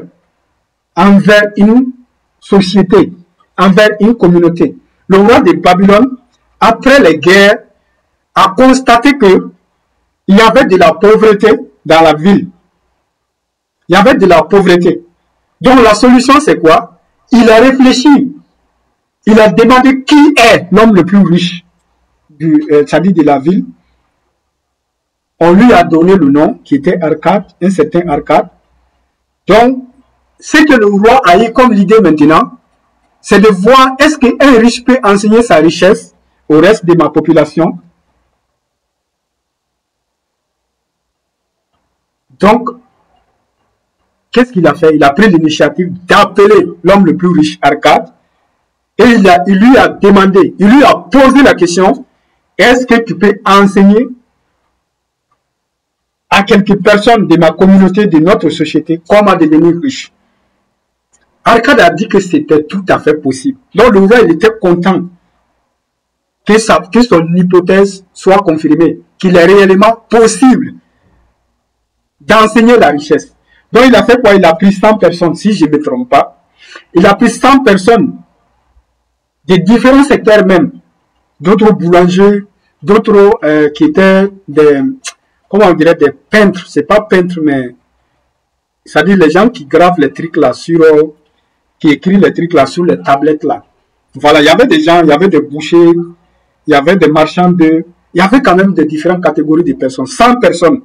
envers une société, envers une communauté. Le roi de Babylone, après les guerres, a constaté que il y avait de la pauvreté dans la ville. Il y avait de la pauvreté. Donc la solution c'est quoi? Il a réfléchi. Il a demandé qui est l'homme le plus riche de la ville. On lui a donné le nom qui était Arcade, un certain Arcade. Donc, ce que le roi a eu comme idée maintenant, c'est de voir est-ce qu'un riche peut enseigner sa richesse au reste de ma population. Donc, qu'est-ce qu'il a fait? Il a pris l'initiative d'appeler l'homme le plus riche, Arcade, et il lui a demandé, il lui a posé la question, est-ce que tu peux enseigner à quelques personnes de ma communauté, de notre société, comment devenir riche? Arcade a dit que c'était tout à fait possible. Donc le roi, il était content que son hypothèse soit confirmée, qu'il est réellement possible d'enseigner la richesse. Donc il a fait quoi? Il a pris 100 personnes, si je ne me trompe pas. Il a pris 100 personnes de différents secteurs même. D'autres boulangers, d'autres qui étaient des, comment on dirait, des peintres. C'est pas peintres, mais c'est-à-dire les gens qui gravent les trucs là sur, qui écrivent les trucs là sur les tablettes là. Voilà, il y avait des gens, il y avait des bouchers, il y avait des marchands il y avait quand même de différentes catégories de personnes, 100 personnes.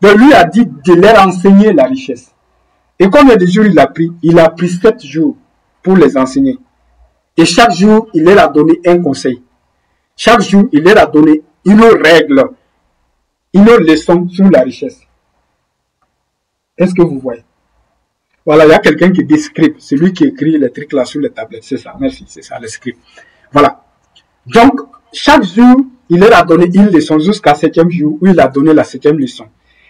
Donc lui a dit de leur enseigner la richesse. Et combien de jours il a pris? Il a pris 7 jours pour les enseigner. Et chaque jour, il leur a donné un conseil. Chaque jour, il leur a donné une règle, une leçon sur la richesse. Est-ce que vous voyez? Voilà, il y a quelqu'un qui dit script, celui qui écrit les trucs là sur les tablettes. C'est ça, merci, c'est ça, le script. Voilà. Donc, chaque jour, il leur a donné une leçon jusqu'à 7e jour où il a donné la 7e leçon.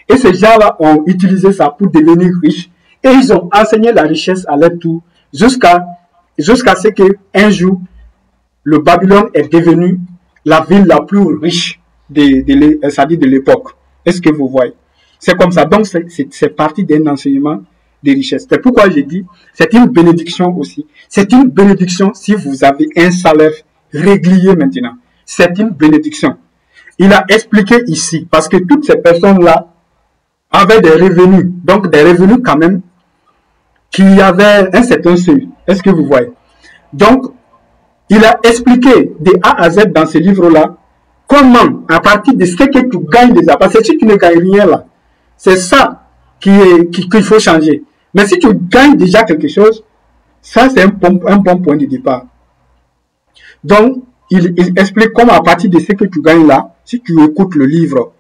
Et ces gens-là ont utilisé ça pour devenir riches. Et ils ont enseigné la richesse à leur tour jusqu'à ce qu'un jour, le Babylone est devenu la ville la plus riche de l'époque. Est-ce que vous voyez? C'est comme ça. Donc, c'est parti d'un enseignement de richesse. C'est pourquoi j'ai dit, c'est une bénédiction aussi. C'est une bénédiction si vous avez un salaire régulier maintenant. C'est une bénédiction. Il a expliqué ici, parce que toutes ces personnes-là avaient des revenus. Donc, des revenus quand même qui avaient un certain seuil. Est-ce que vous voyez? Donc, il a expliqué de A à Z dans ce livre-là comment, à partir de ce que tu gagnes déjà, parce que si tu ne gagnes rien là, c'est ça qu'il faut changer. Mais si tu gagnes déjà quelque chose, ça c'est un bon point de départ. Donc, il explique comment à partir de ce que tu gagnes là, si tu écoutes le livre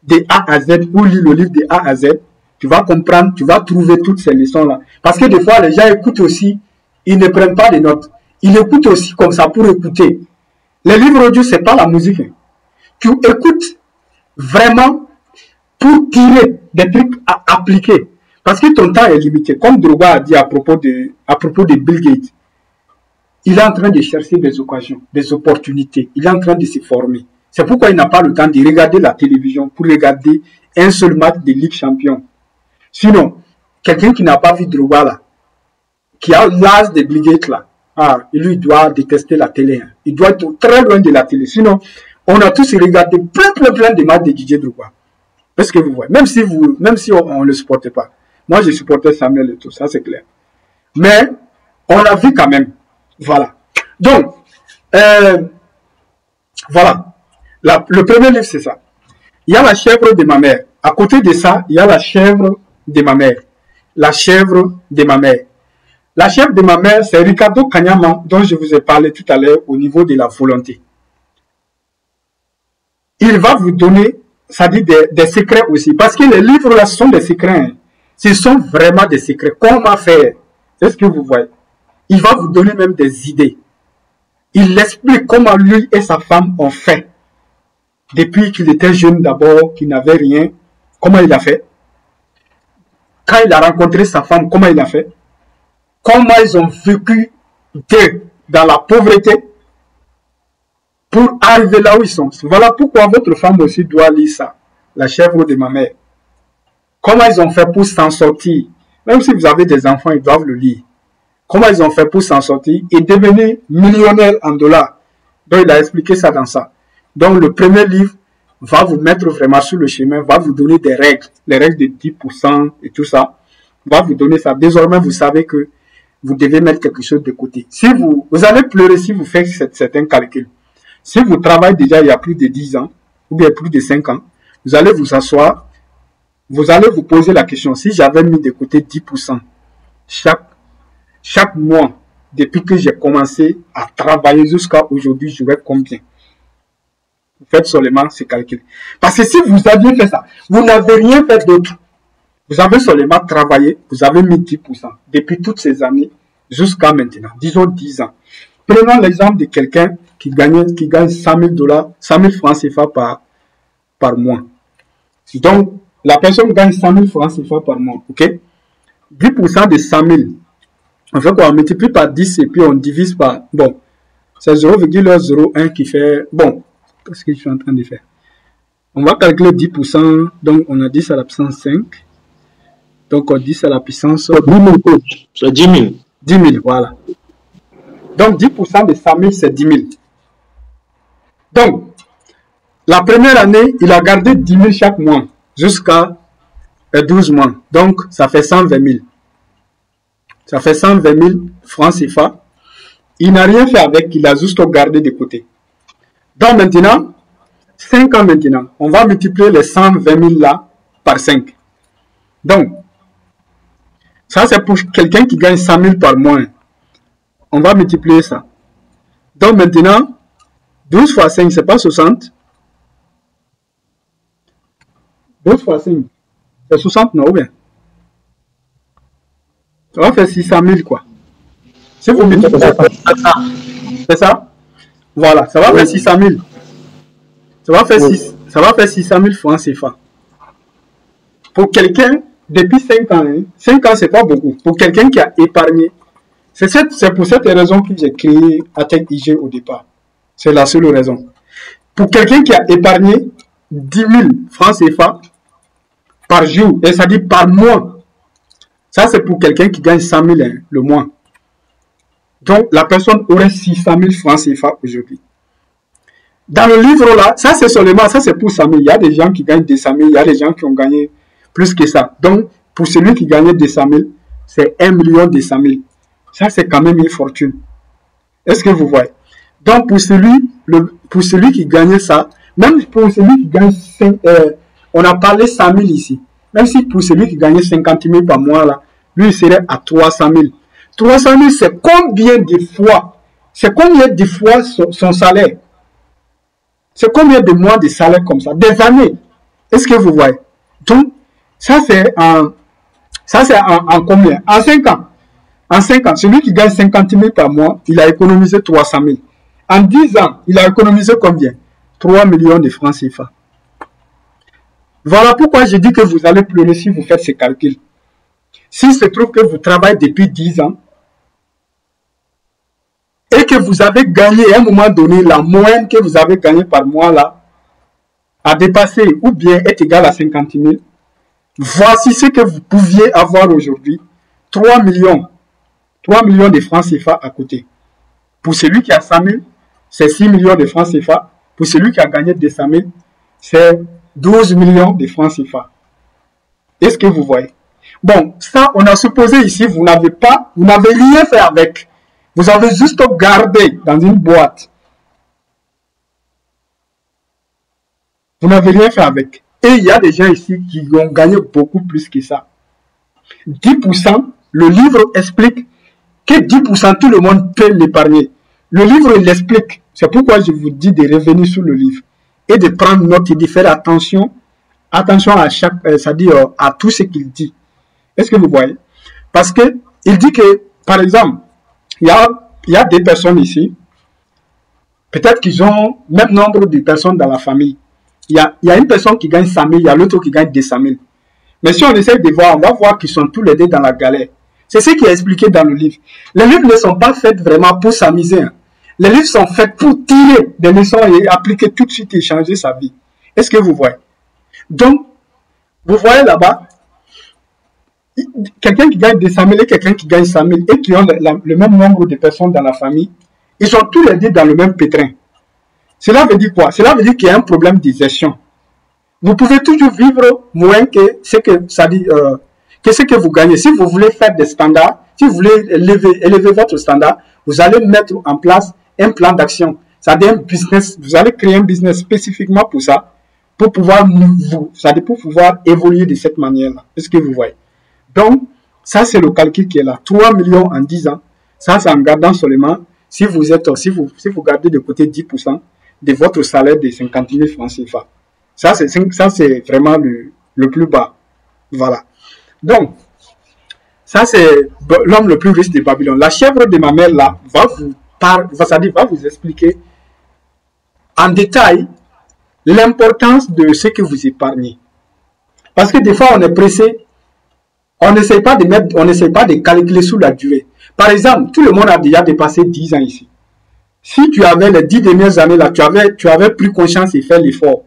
de A à Z ou lis le livre de A à Z, tu vas comprendre, tu vas trouver toutes ces leçons-là. Parce que des fois, les gens écoutent aussi, ils ne prennent pas de notes. Ils écoutent aussi comme ça pour écouter. Les livres audio, c'est pas la musique. Tu écoutes vraiment pour tirer des trucs à appliquer. Parce que ton temps est limité. Comme Drogba a dit à propos de Bill Gates, il est en train de chercher des occasions, des opportunités. Il est en train de se former. C'est pourquoi il n'a pas le temps de regarder la télévision pour regarder un seul match de Ligue Champion. Sinon, quelqu'un qui n'a pas vu Drogba là, qui a l'âge de Bill Gates là, lui doit détester la télé. Hein. Il doit être très loin de la télé. Sinon, on a tous regardé plein de matchs de Didier Drogba. Est-ce que vous voyez? Même si on ne le supporte pas. Moi, je supportais Samuel et tout, ça c'est clair. Mais, on l'a vu quand même. Voilà. Donc, voilà. Le premier livre, c'est ça. Il y a la chèvre de ma mère. À côté de ça, il y a la chèvre de ma mère. La chèvre de ma mère. La chèvre de ma mère, c'est Ricardo Kanyama, dont je vous ai parlé tout à l'heure au niveau de la volonté. Il va vous donner, ça dit des secrets aussi. Parce que les livres là, ce sont des secrets. Hein. Ce sont vraiment des secrets. Comment faire? C'est ce que vous voyez. Il va vous donner même des idées. Il explique comment lui et sa femme ont fait. Depuis qu'il était jeune d'abord, qu'il n'avait rien, comment il a fait. Quand il a rencontré sa femme, comment il a fait. Comment ils ont vécu dans la pauvreté pour arriver là où ils sont. Voilà pourquoi votre femme aussi doit lire ça. La chèvre de ma mère. Comment ils ont fait pour s'en sortir. Même si vous avez des enfants, ils doivent le lire. Comment ils ont fait pour s'en sortir et devenir millionnaires en dollars. Donc il a expliqué ça dans ça. Donc le premier livre va vous mettre vraiment sur le chemin, va vous donner des règles, les règles de 10% et tout ça. Va vous donner ça. Désormais, vous savez que vous devez mettre quelque chose de côté. Si vous allez pleurer si vous faites certains calculs. Si vous travaillez déjà il y a plus de 10 ans, ou bien plus de 5 ans, vous allez vous asseoir, vous allez vous poser la question, si j'avais mis de côté 10% chaque mois, depuis que j'ai commencé à travailler jusqu'à aujourd'hui, j'aurais combien? Vous faites seulement ce calcul. Parce que si vous aviez fait ça, vous n'avez rien fait d'autre. Vous avez seulement travaillé, vous avez mis 10% depuis toutes ces années jusqu'à maintenant, disons 10 ans. Prenons l'exemple de quelqu'un qui gagne $100 000, 100 000 francs CFA par mois. Donc, la personne gagne 100 000 francs CFA par mois, ok? 10% de 100 000, on fait quoi? On multiplie par 10 et puis on divise par, bon, c'est 0,01 qui fait, bon, qu'est-ce que je suis en train de faire? On va calculer 10%, donc on a 10 à la puissance 5. Donc, on 10 à la puissance 10 000, coach. C'est 10 000. 10 000, voilà. Donc, 10% de 100 000, c'est 10 000. Donc, la première année, il a gardé 10 000 chaque mois jusqu'à 12 mois. Donc, ça fait 120 000. Ça fait 120 000 francs CFA. Il n'a rien fait avec, il a juste gardé de côté. Donc, maintenant, 5 ans maintenant, on va multiplier les 120 000 là par 5. Donc, ça, c'est pour quelqu'un qui gagne 100 000 par mois. On va multiplier ça. Donc maintenant, 12 fois 5, c'est pas 60. 12 fois 5, c'est 60, non, ou bien? Ça va faire 600 000, quoi. Si vous multipliez ça, c'est ça? Voilà, ça va faire 600 000. Ça va faire 600 000 francs CFA. Pour quelqu'un, depuis 5 ans, hein, 5 ans, c'est pas beaucoup. Pour quelqu'un qui a épargné, c'est pour cette raison que j'ai créé Atec IG au départ. C'est la seule raison. Pour quelqu'un qui a épargné 10 000 francs CFA par jour, et ça dit par mois, ça c'est pour quelqu'un qui gagne 100 000 hein, le mois. Donc la personne aurait 600 000 francs CFA aujourd'hui. Dans le livre là, ça c'est seulement, ça c'est pour 100 000. Il y a des gens qui gagnent 200 000, il y a des gens qui ont gagné plus que ça. Donc pour celui qui gagnait 200 000, c'est 1 200 000. Ça, c'est quand même une fortune. Est-ce que vous voyez? Donc, pour celui qui gagnait ça, même pour celui qui gagne 5, on a parlé 100 000 ici. Même si pour celui qui gagnait 50 000 par mois, là, lui, il serait à 300 000. 300 000, c'est combien de fois? C'est combien de fois son salaire? C'est combien de mois de salaire comme ça? Des années. Est-ce que vous voyez? Donc, ça, c'est en combien? En 5 ans. En 5 ans, celui qui gagne 50 000 par mois, il a économisé 300 000. En 10 ans, il a économisé combien? 3 millions de francs CFA. Voilà pourquoi je dis que vous allez pleurer si vous faites ces calculs. S'il se trouve que vous travaillez depuis 10 ans et que vous avez gagné à un moment donné, la moyenne que vous avez gagnée par mois là a dépassé ou bien est égal à 50 000, voici ce que vous pouviez avoir aujourd'hui. 3 millions de francs CFA à côté. Pour celui qui a 100 000, c'est 6 millions de francs CFA. Pour celui qui a gagné 200 000, c'est 12 millions de francs CFA. Est-ce que vous voyez? Bon, ça, on a supposé ici, vous n'avez rien fait avec. Vous avez juste gardé dans une boîte. Vous n'avez rien fait avec. Et il y a des gens ici qui ont gagné beaucoup plus que ça. 10%, le livre explique que 10%, tout le monde peut l'épargner. Le livre, il explique. C'est pourquoi je vous dis de revenir sur le livre et de prendre note et de faire attention à chaque, c'est-à-dire à tout ce qu'il dit. Est-ce que vous voyez? Parce que il dit que, par exemple, il y a des personnes ici, peut-être qu'ils ont le même nombre de personnes dans la famille. Il y a une personne qui gagne 100 000, il y a l'autre qui gagne 200 000. Mais si on essaie de voir, on va voir qu'ils sont tous les deux dans la galère. C'est ce qui est expliqué dans le livre. Les livres ne sont pas faits vraiment pour s'amuser. Les livres sont faits pour tirer des leçons et appliquer tout de suite et changer sa vie. Est-ce que vous voyez? Donc, vous voyez là-bas, quelqu'un qui gagne 200 000 et quelqu'un qui gagne 100 000 et qui ont le même nombre de personnes dans la famille, ils sont tous les deux dans le même pétrin. Cela veut dire quoi? Cela veut dire qu'il y a un problème de gestion. Vous pouvez toujours vivre moins que ce que ça dit, que ce que vous gagnez. Si vous voulez faire des standards, si vous voulez élever votre standard, vous allez mettre en place un plan d'action. C'est-à-dire un business, vous allez créer un business spécifiquement pour ça, pour pouvoir pour pouvoir évoluer de cette manière-là. Est-ce que vous voyez? Donc, ça c'est le calcul qui est là. 3 millions en 10 ans. Ça, c'est en gardant seulement, si vous gardez de côté 10% de votre salaire de 50 000 francs CFA. Ça, c'est vraiment le plus bas. Voilà. Donc, ça, c'est l'homme le plus riche de Babylone. La chèvre de ma mère, là, va vous expliquer en détail l'importance de ce que vous épargnez. Parce que des fois, on est pressé. On n'essaie pas de calculer sous la durée. Par exemple, tout le monde a déjà dépassé 10 ans ici. Si tu avais les 10 dernières années, là, tu avais pris conscience et fait l'effort.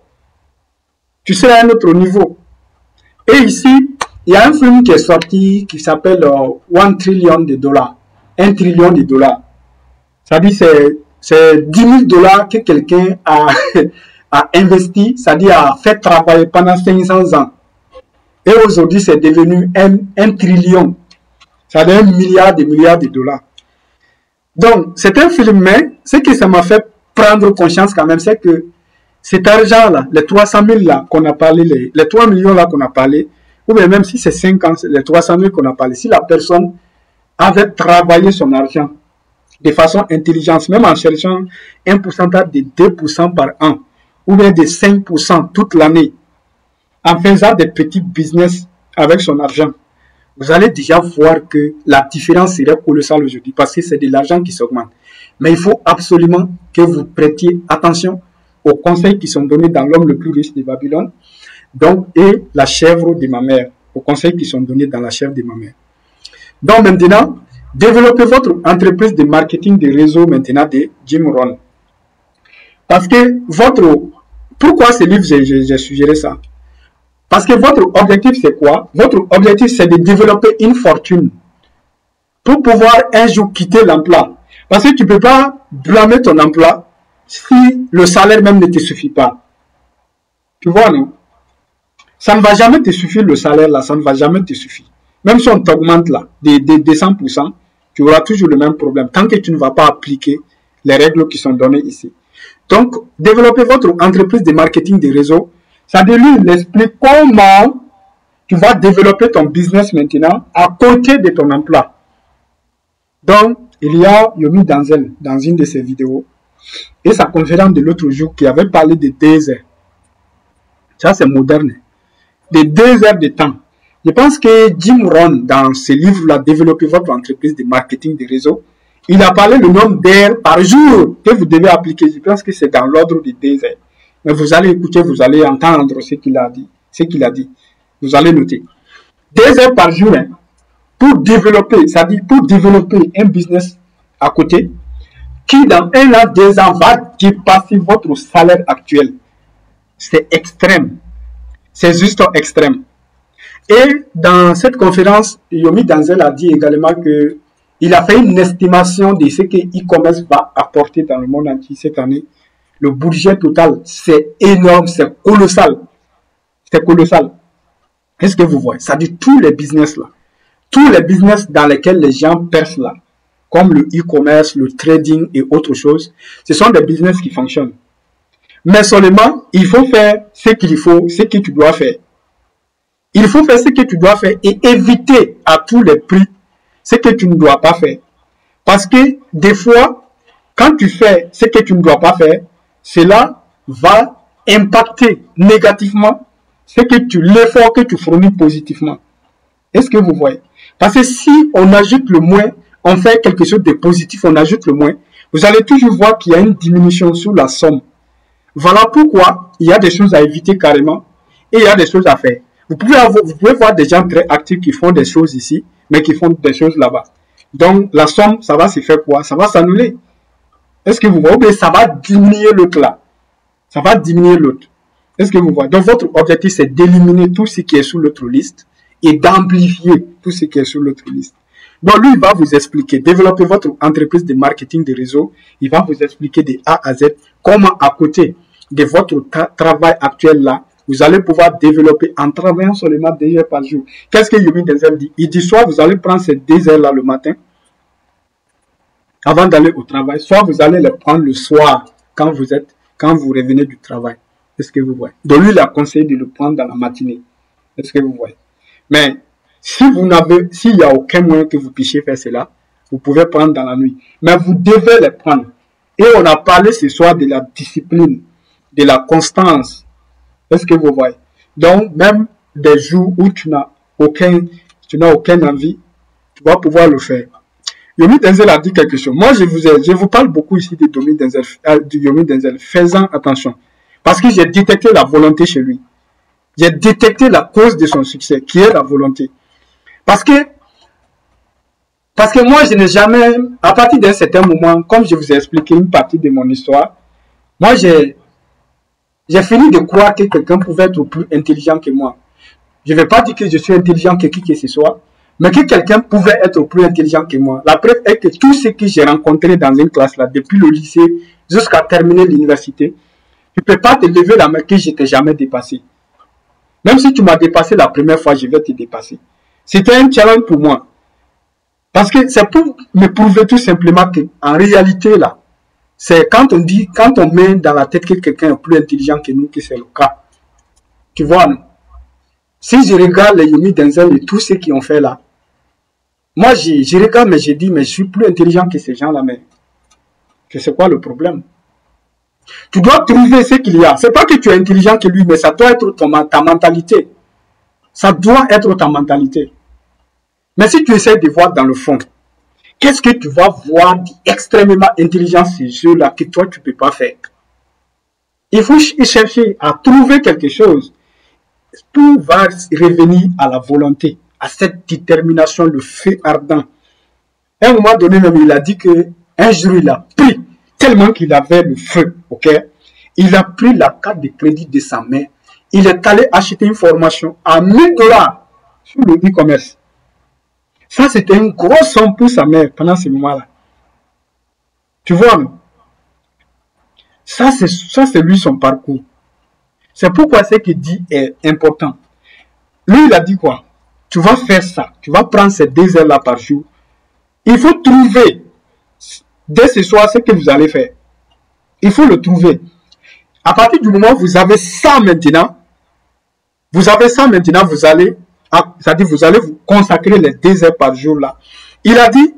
Tu serais à un autre niveau. Et ici, il y a un film qui est sorti qui s'appelle 1 trillion de dollars. 1 trillion de dollars. C'est-à-dire c'est 10 000 dollars que quelqu'un a investi, c'est-à-dire a fait travailler pendant 500 ans. Et aujourd'hui, c'est devenu 1 trillion. C'est-à-dire 1 milliard de dollars. Donc, c'est un film, mais ce que ça m'a fait prendre conscience quand même, c'est que cet argent-là, les 300 000 là qu'on a parlé, les 3 millions là qu'on a parlé, ou bien même si c'est 5 ans, les 300 000 qu'on a parlé, si la personne avait travaillé son argent de façon intelligente, même en cherchant un pourcentage de 2% par an, ou bien de 5% toute l'année, en faisant des petits business avec son argent, vous allez déjà voir que la différence serait colossale aujourd'hui parce que c'est de l'argent qui s'augmente. Mais il faut absolument que vous prêtiez attention aux conseils qui sont donnés dans l'homme le plus riche de Babylone, donc, et la chèvre de ma mère, aux conseils qui sont donnés dans la chèvre de ma mère. Donc maintenant, développez votre entreprise de marketing de réseau maintenant de Jim Rohn. Parce que pourquoi ce livre j'ai suggéré ça? Parce que votre objectif, c'est quoi? Votre objectif, c'est de développer une fortune pour pouvoir un jour quitter l'emploi. Parce que tu ne peux pas blâmer ton emploi si le salaire même ne te suffit pas. Tu vois, non? Ça ne va jamais te suffire le salaire là, ça ne va jamais te suffire. Même si on t'augmente là, de 100%, tu auras toujours le même problème tant que tu ne vas pas appliquer les règles qui sont données ici. Donc, développez votre entreprise de marketing de réseau. Ça lui, il explique comment tu vas développer ton business maintenant à côté de ton emploi. Donc, il y a Yomi Denzel dans une de ses vidéos et sa conférence de l'autre jour qui avait parlé de 2 heures. Ça, c'est moderne. De 2 heures de temps. Je pense que Jim Rohn, dans ce livre-là, Développer votre entreprise de marketing de réseau, il a parlé le nombre d'heures par jour que vous devez appliquer. Je pense que c'est dans l'ordre de 2 heures. Mais vous allez écouter, vous allez entendre ce qu'il a dit. Vous allez noter. 2 heures par jour, hein, pour développer, c'est-à-dire pour développer un business à côté, qui dans 1 an, 2 ans, va dépasser votre salaire actuel. C'est extrême. C'est juste extrême. Et dans cette conférence, Yomi Denzel a dit également que il a fait une estimation de ce que e-commerce va apporter dans le monde entier cette année. Le budget total, c'est énorme, c'est colossal. C'est colossal. Est-ce que vous voyez? Ça dit tous les business là. Tous les business dans lesquels les gens percent là, comme le e-commerce, le trading et autres choses, ce sont des business qui fonctionnent. Mais seulement, il faut faire ce qu'il faut, ce que tu dois faire. Il faut faire ce que tu dois faire et éviter à tous les prix ce que tu ne dois pas faire. Parce que des fois, quand tu fais ce que tu ne dois pas faire, cela va impacter négativement l'effort que tu fournis positivement. Est-ce que vous voyez? Parce que si on ajoute le moins, on fait quelque chose de positif, on ajoute le moins, vous allez toujours voir qu'il y a une diminution sur la somme. Voilà pourquoi il y a des choses à éviter carrément et il y a des choses à faire. Vous pouvez voir des gens très actifs qui font des choses ici, mais qui font des choses là-bas. Donc, la somme, ça va se faire quoi? Ça va s'annuler. Est-ce que vous voyez? Ou bien ça va diminuer l'autre là. Ça va diminuer l'autre. Est-ce que vous voyez? Donc, votre objectif, c'est d'éliminer tout ce qui est sur l'autre liste et d'amplifier tout ce qui est sur l'autre liste. Donc, lui, il va vous expliquer, développer votre entreprise de marketing de réseau. Il va vous expliquer de A à Z comment, à côté de votre travail actuel là, vous allez pouvoir développer en travaillant seulement 2 heures par jour. Qu'est-ce que Yomi Denzel dit? Il dit soit vous allez prendre ces 2 heures là le matin avant d'aller au travail, soit vous allez les prendre le soir quand vous revenez du travail. Est-ce que vous voyez? Donc lui, il a conseillé de le prendre dans la matinée. Est-ce que vous voyez? Mais s'il n'y a aucun moyen que vous puissiez faire cela, vous pouvez prendre dans la nuit. Mais vous devez les prendre. Et on a parlé ce soir de la discipline, de la constance. Est-ce que vous voyez? Donc, même des jours où tu n'as aucune envie, tu vas pouvoir le faire. Yomi Denzel a dit quelque chose. Moi, je vous parle beaucoup ici de Yomi Denzel. Faisant attention. Parce que j'ai détecté la volonté chez lui. J'ai détecté la cause de son succès, qui est la volonté. Parce que moi, je n'ai jamais, à partir d'un certain moment, comme je vous ai expliqué une partie de mon histoire, moi, j'ai fini de croire que quelqu'un pouvait être plus intelligent que moi. Je ne vais pas dire que je suis intelligent que qui que ce soit, mais que quelqu'un pouvait être plus intelligent que moi. La preuve est que tout ce que j'ai rencontré dans une classe là, depuis le lycée jusqu'à terminer l'université, tu ne peux pas te lever la main que je t'ai jamais dépassé. Même si tu m'as dépassé la première fois, je vais te dépasser. C'était un challenge pour moi. Parce que c'est pour me prouver tout simplement qu'en réalité là, c'est quand on met dans la tête que quelqu'un est plus intelligent que nous, que c'est le cas. Tu vois, non? Si je regarde les Yomi Denzel et tous ceux qui ont fait là, moi je regarde mais je dis, mais je suis plus intelligent que ces gens-là, mais c'est quoi le problème? Tu dois trouver ce qu'il y a. C'est pas que tu es intelligent que lui, mais ça doit être ta mentalité. Ça doit être ta mentalité. Mais si tu essaies de voir dans le fond, qu'est-ce que tu vas voir d'extrêmement intelligent ces jeux-là que toi, tu ne peux pas faire? Il faut chercher à trouver quelque chose. Tout va revenir à la volonté, à cette détermination, le feu ardent. À un moment donné, même, il a dit qu'un jour, il a pris, tellement qu'il avait le feu, ok? Il a pris la carte de crédit de sa mère. Il est allé acheter une formation à 1 000 $ sur le e-commerce. Ça, c'était une grosse somme pour sa mère pendant ce moment-là. Tu vois, non? Ça, c'est lui son parcours. C'est pourquoi ce qu'il dit est important. Lui, il a dit quoi? Tu vas faire ça. Tu vas prendre ces 2 heures-là par jour. Il faut trouver, dès ce soir, ce que vous allez faire. Il faut le trouver. À partir du moment où vous avez ça maintenant, vous allez, c'est-à-dire vous allez vous consacrer les 2 heures par jour là. Il a dit,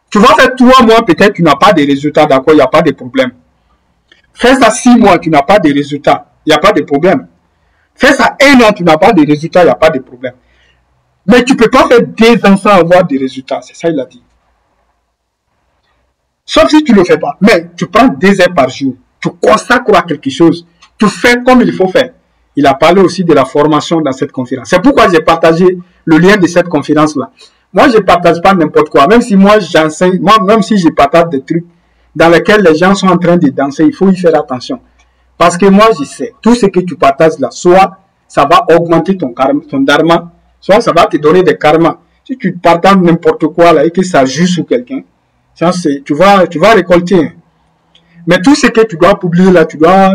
tu vas faire 3 mois, peut-être tu n'as pas de résultats, d'accord, il n'y a pas de problème. Fais ça 6 mois, tu n'as pas de résultats, il n'y a pas de problème. Fais ça 1 an, tu n'as pas de résultats, il n'y a pas de problème. Mais tu ne peux pas faire 2 ans sans avoir des résultats, c'est ça il a dit. Sauf si tu ne le fais pas. Mais tu prends 2 heures par jour, tu consacres à quelque chose, tu fais comme il faut faire. Il a parlé aussi de la formation dans cette conférence. C'est pourquoi j'ai partagé le lien de cette conférence-là. Moi, je ne partage pas n'importe quoi. Même si moi, j'enseigne, même si je partage des trucs dans lesquels les gens sont en train de danser, il faut y faire attention. Parce que moi, je sais, tout ce que tu partages là, soit ça va augmenter ton dharma, soit ça va te donner des karmas. Si tu partages n'importe quoi là et que ça joue sur quelqu'un, tu vas récolter. Mais tout ce que tu dois publier là, tu dois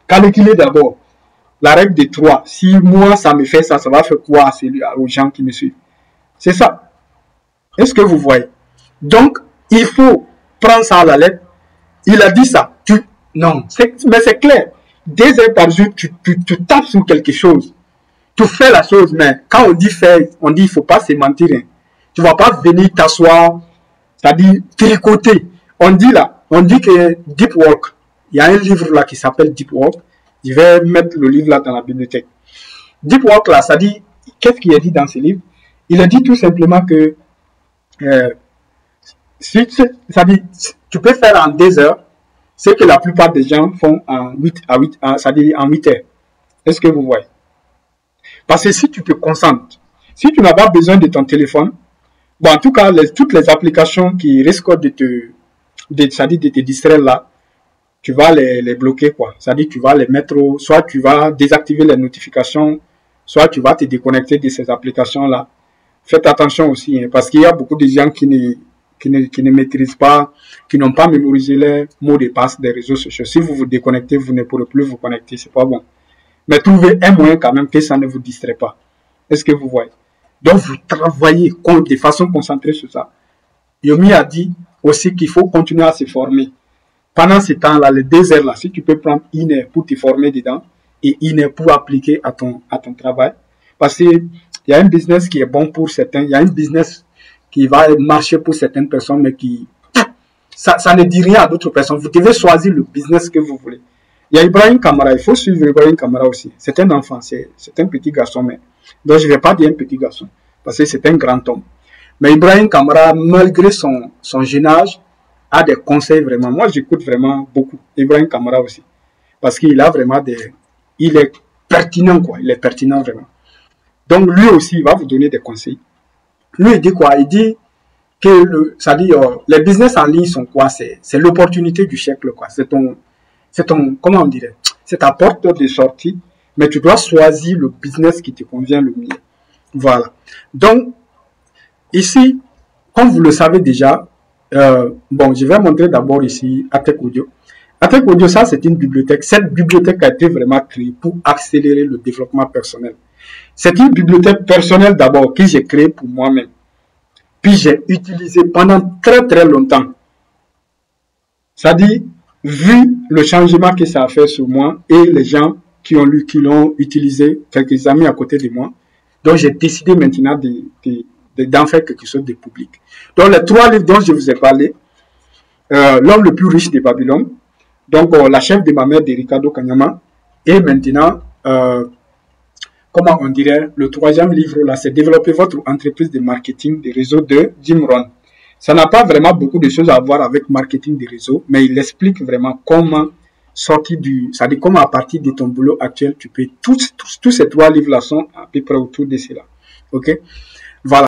calculer d'abord. La règle des 3. Si moi, ça me fait ça, ça va faire quoi aux gens qui me suivent? C'est ça. Est-ce que vous voyez? Donc, il faut prendre ça à la lettre. Il a dit ça. Non, mais c'est clair. 2 heures par jour, tu tapes sur quelque chose. Tu fais la chose, mais quand on dit faire, on dit il ne faut pas se mentir. Hein. Tu ne vas pas venir t'asseoir, c'est-à-dire tricoter. On dit que Deep Work, il y a un livre là qui s'appelle Deep Work. Je vais mettre le livre là dans la bibliothèque. Deep Work là, ça dit, qu'est-ce qu'il a dit dans ce livre? Il a dit tout simplement que ça dit, tu peux faire en 2 heures ce que la plupart des gens font en 8 heures. Est-ce que vous voyez? Parce que si tu te concentres, si tu n'as pas besoin de ton téléphone, bon, en tout cas, toutes les applications qui risquent de te distraire là, tu vas les bloquer, quoi. C'est-à-dire, tu vas les mettre, soit tu vas désactiver les notifications, soit tu vas te déconnecter de ces applications-là. Faites attention aussi, hein, parce qu'il y a beaucoup de gens qui ne maîtrisent pas, qui n'ont pas mémorisé les mots de passe des réseaux sociaux. Si vous vous déconnectez, vous ne pourrez plus vous connecter, c'est pas bon. Mais trouvez un moyen quand même que ça ne vous distrait pas. Est-ce que vous voyez? Donc, vous travaillez de façon concentrée sur ça. Yomi a dit aussi qu'il faut continuer à se former. Pendant ce temps-là, les 2 heures là, si tu peux prendre 1 heure pour te former dedans et 1 heure pour appliquer à ton travail. Parce qu'il y a un business qui est bon pour certains, il y a un business qui va marcher pour certaines personnes, mais ça ne dit rien à d'autres personnes. Vous devez choisir le business que vous voulez. Il y a Ibrahim Kamara, il faut suivre Ibrahim Kamara aussi. C'est un enfant, c'est un petit garçon, mais donc je ne vais pas dire un petit garçon, parce que c'est un grand homme. Mais Ibrahim Kamara, malgré son jeune âge, a des conseils vraiment. Moi, j'écoute vraiment beaucoup Ibrahim Kamara aussi, parce qu'il a vraiment il est pertinent, quoi. Il est pertinent vraiment. Donc lui aussi, il va vous donner des conseils. Lui, il dit quoi? Il dit que les business en ligne sont quoi? C'est l'opportunité du siècle, quoi. Comment on dirait? C'est ta porte de sortie, mais tu dois choisir le business qui te convient le mieux. Voilà. Donc, ici, comme vous le savez déjà, bon, je vais montrer d'abord ici Atec Audio. Atec Audio, ça, c'est une bibliothèque. Cette bibliothèque a été vraiment créée pour accélérer le développement personnel. C'est une bibliothèque personnelle d'abord que j'ai créée pour moi-même. Puis j'ai utilisé pendant très très longtemps. C'est-à-dire, vu le changement que ça a fait sur moi et les gens qui l'ont utilisé, quelques amis à côté de moi, donc j'ai décidé maintenant d'en faire quelque chose de public. Donc les 3 livres dont je vous ai parlé, L'homme le plus riche de Babylone, donc la chef de ma mère de Ricardo Kanyama, et maintenant, comment on dirait, le 3e livre là, c'est Développer votre entreprise de marketing des réseaux de Jim Rohn. Ça n'a pas vraiment beaucoup de choses à voir avec marketing des réseaux, mais il explique vraiment comment sortir c'est-à-dire comment à partir de ton boulot actuel, tu peux, tous ces 3 livres-là sont à peu près autour de cela. Ok?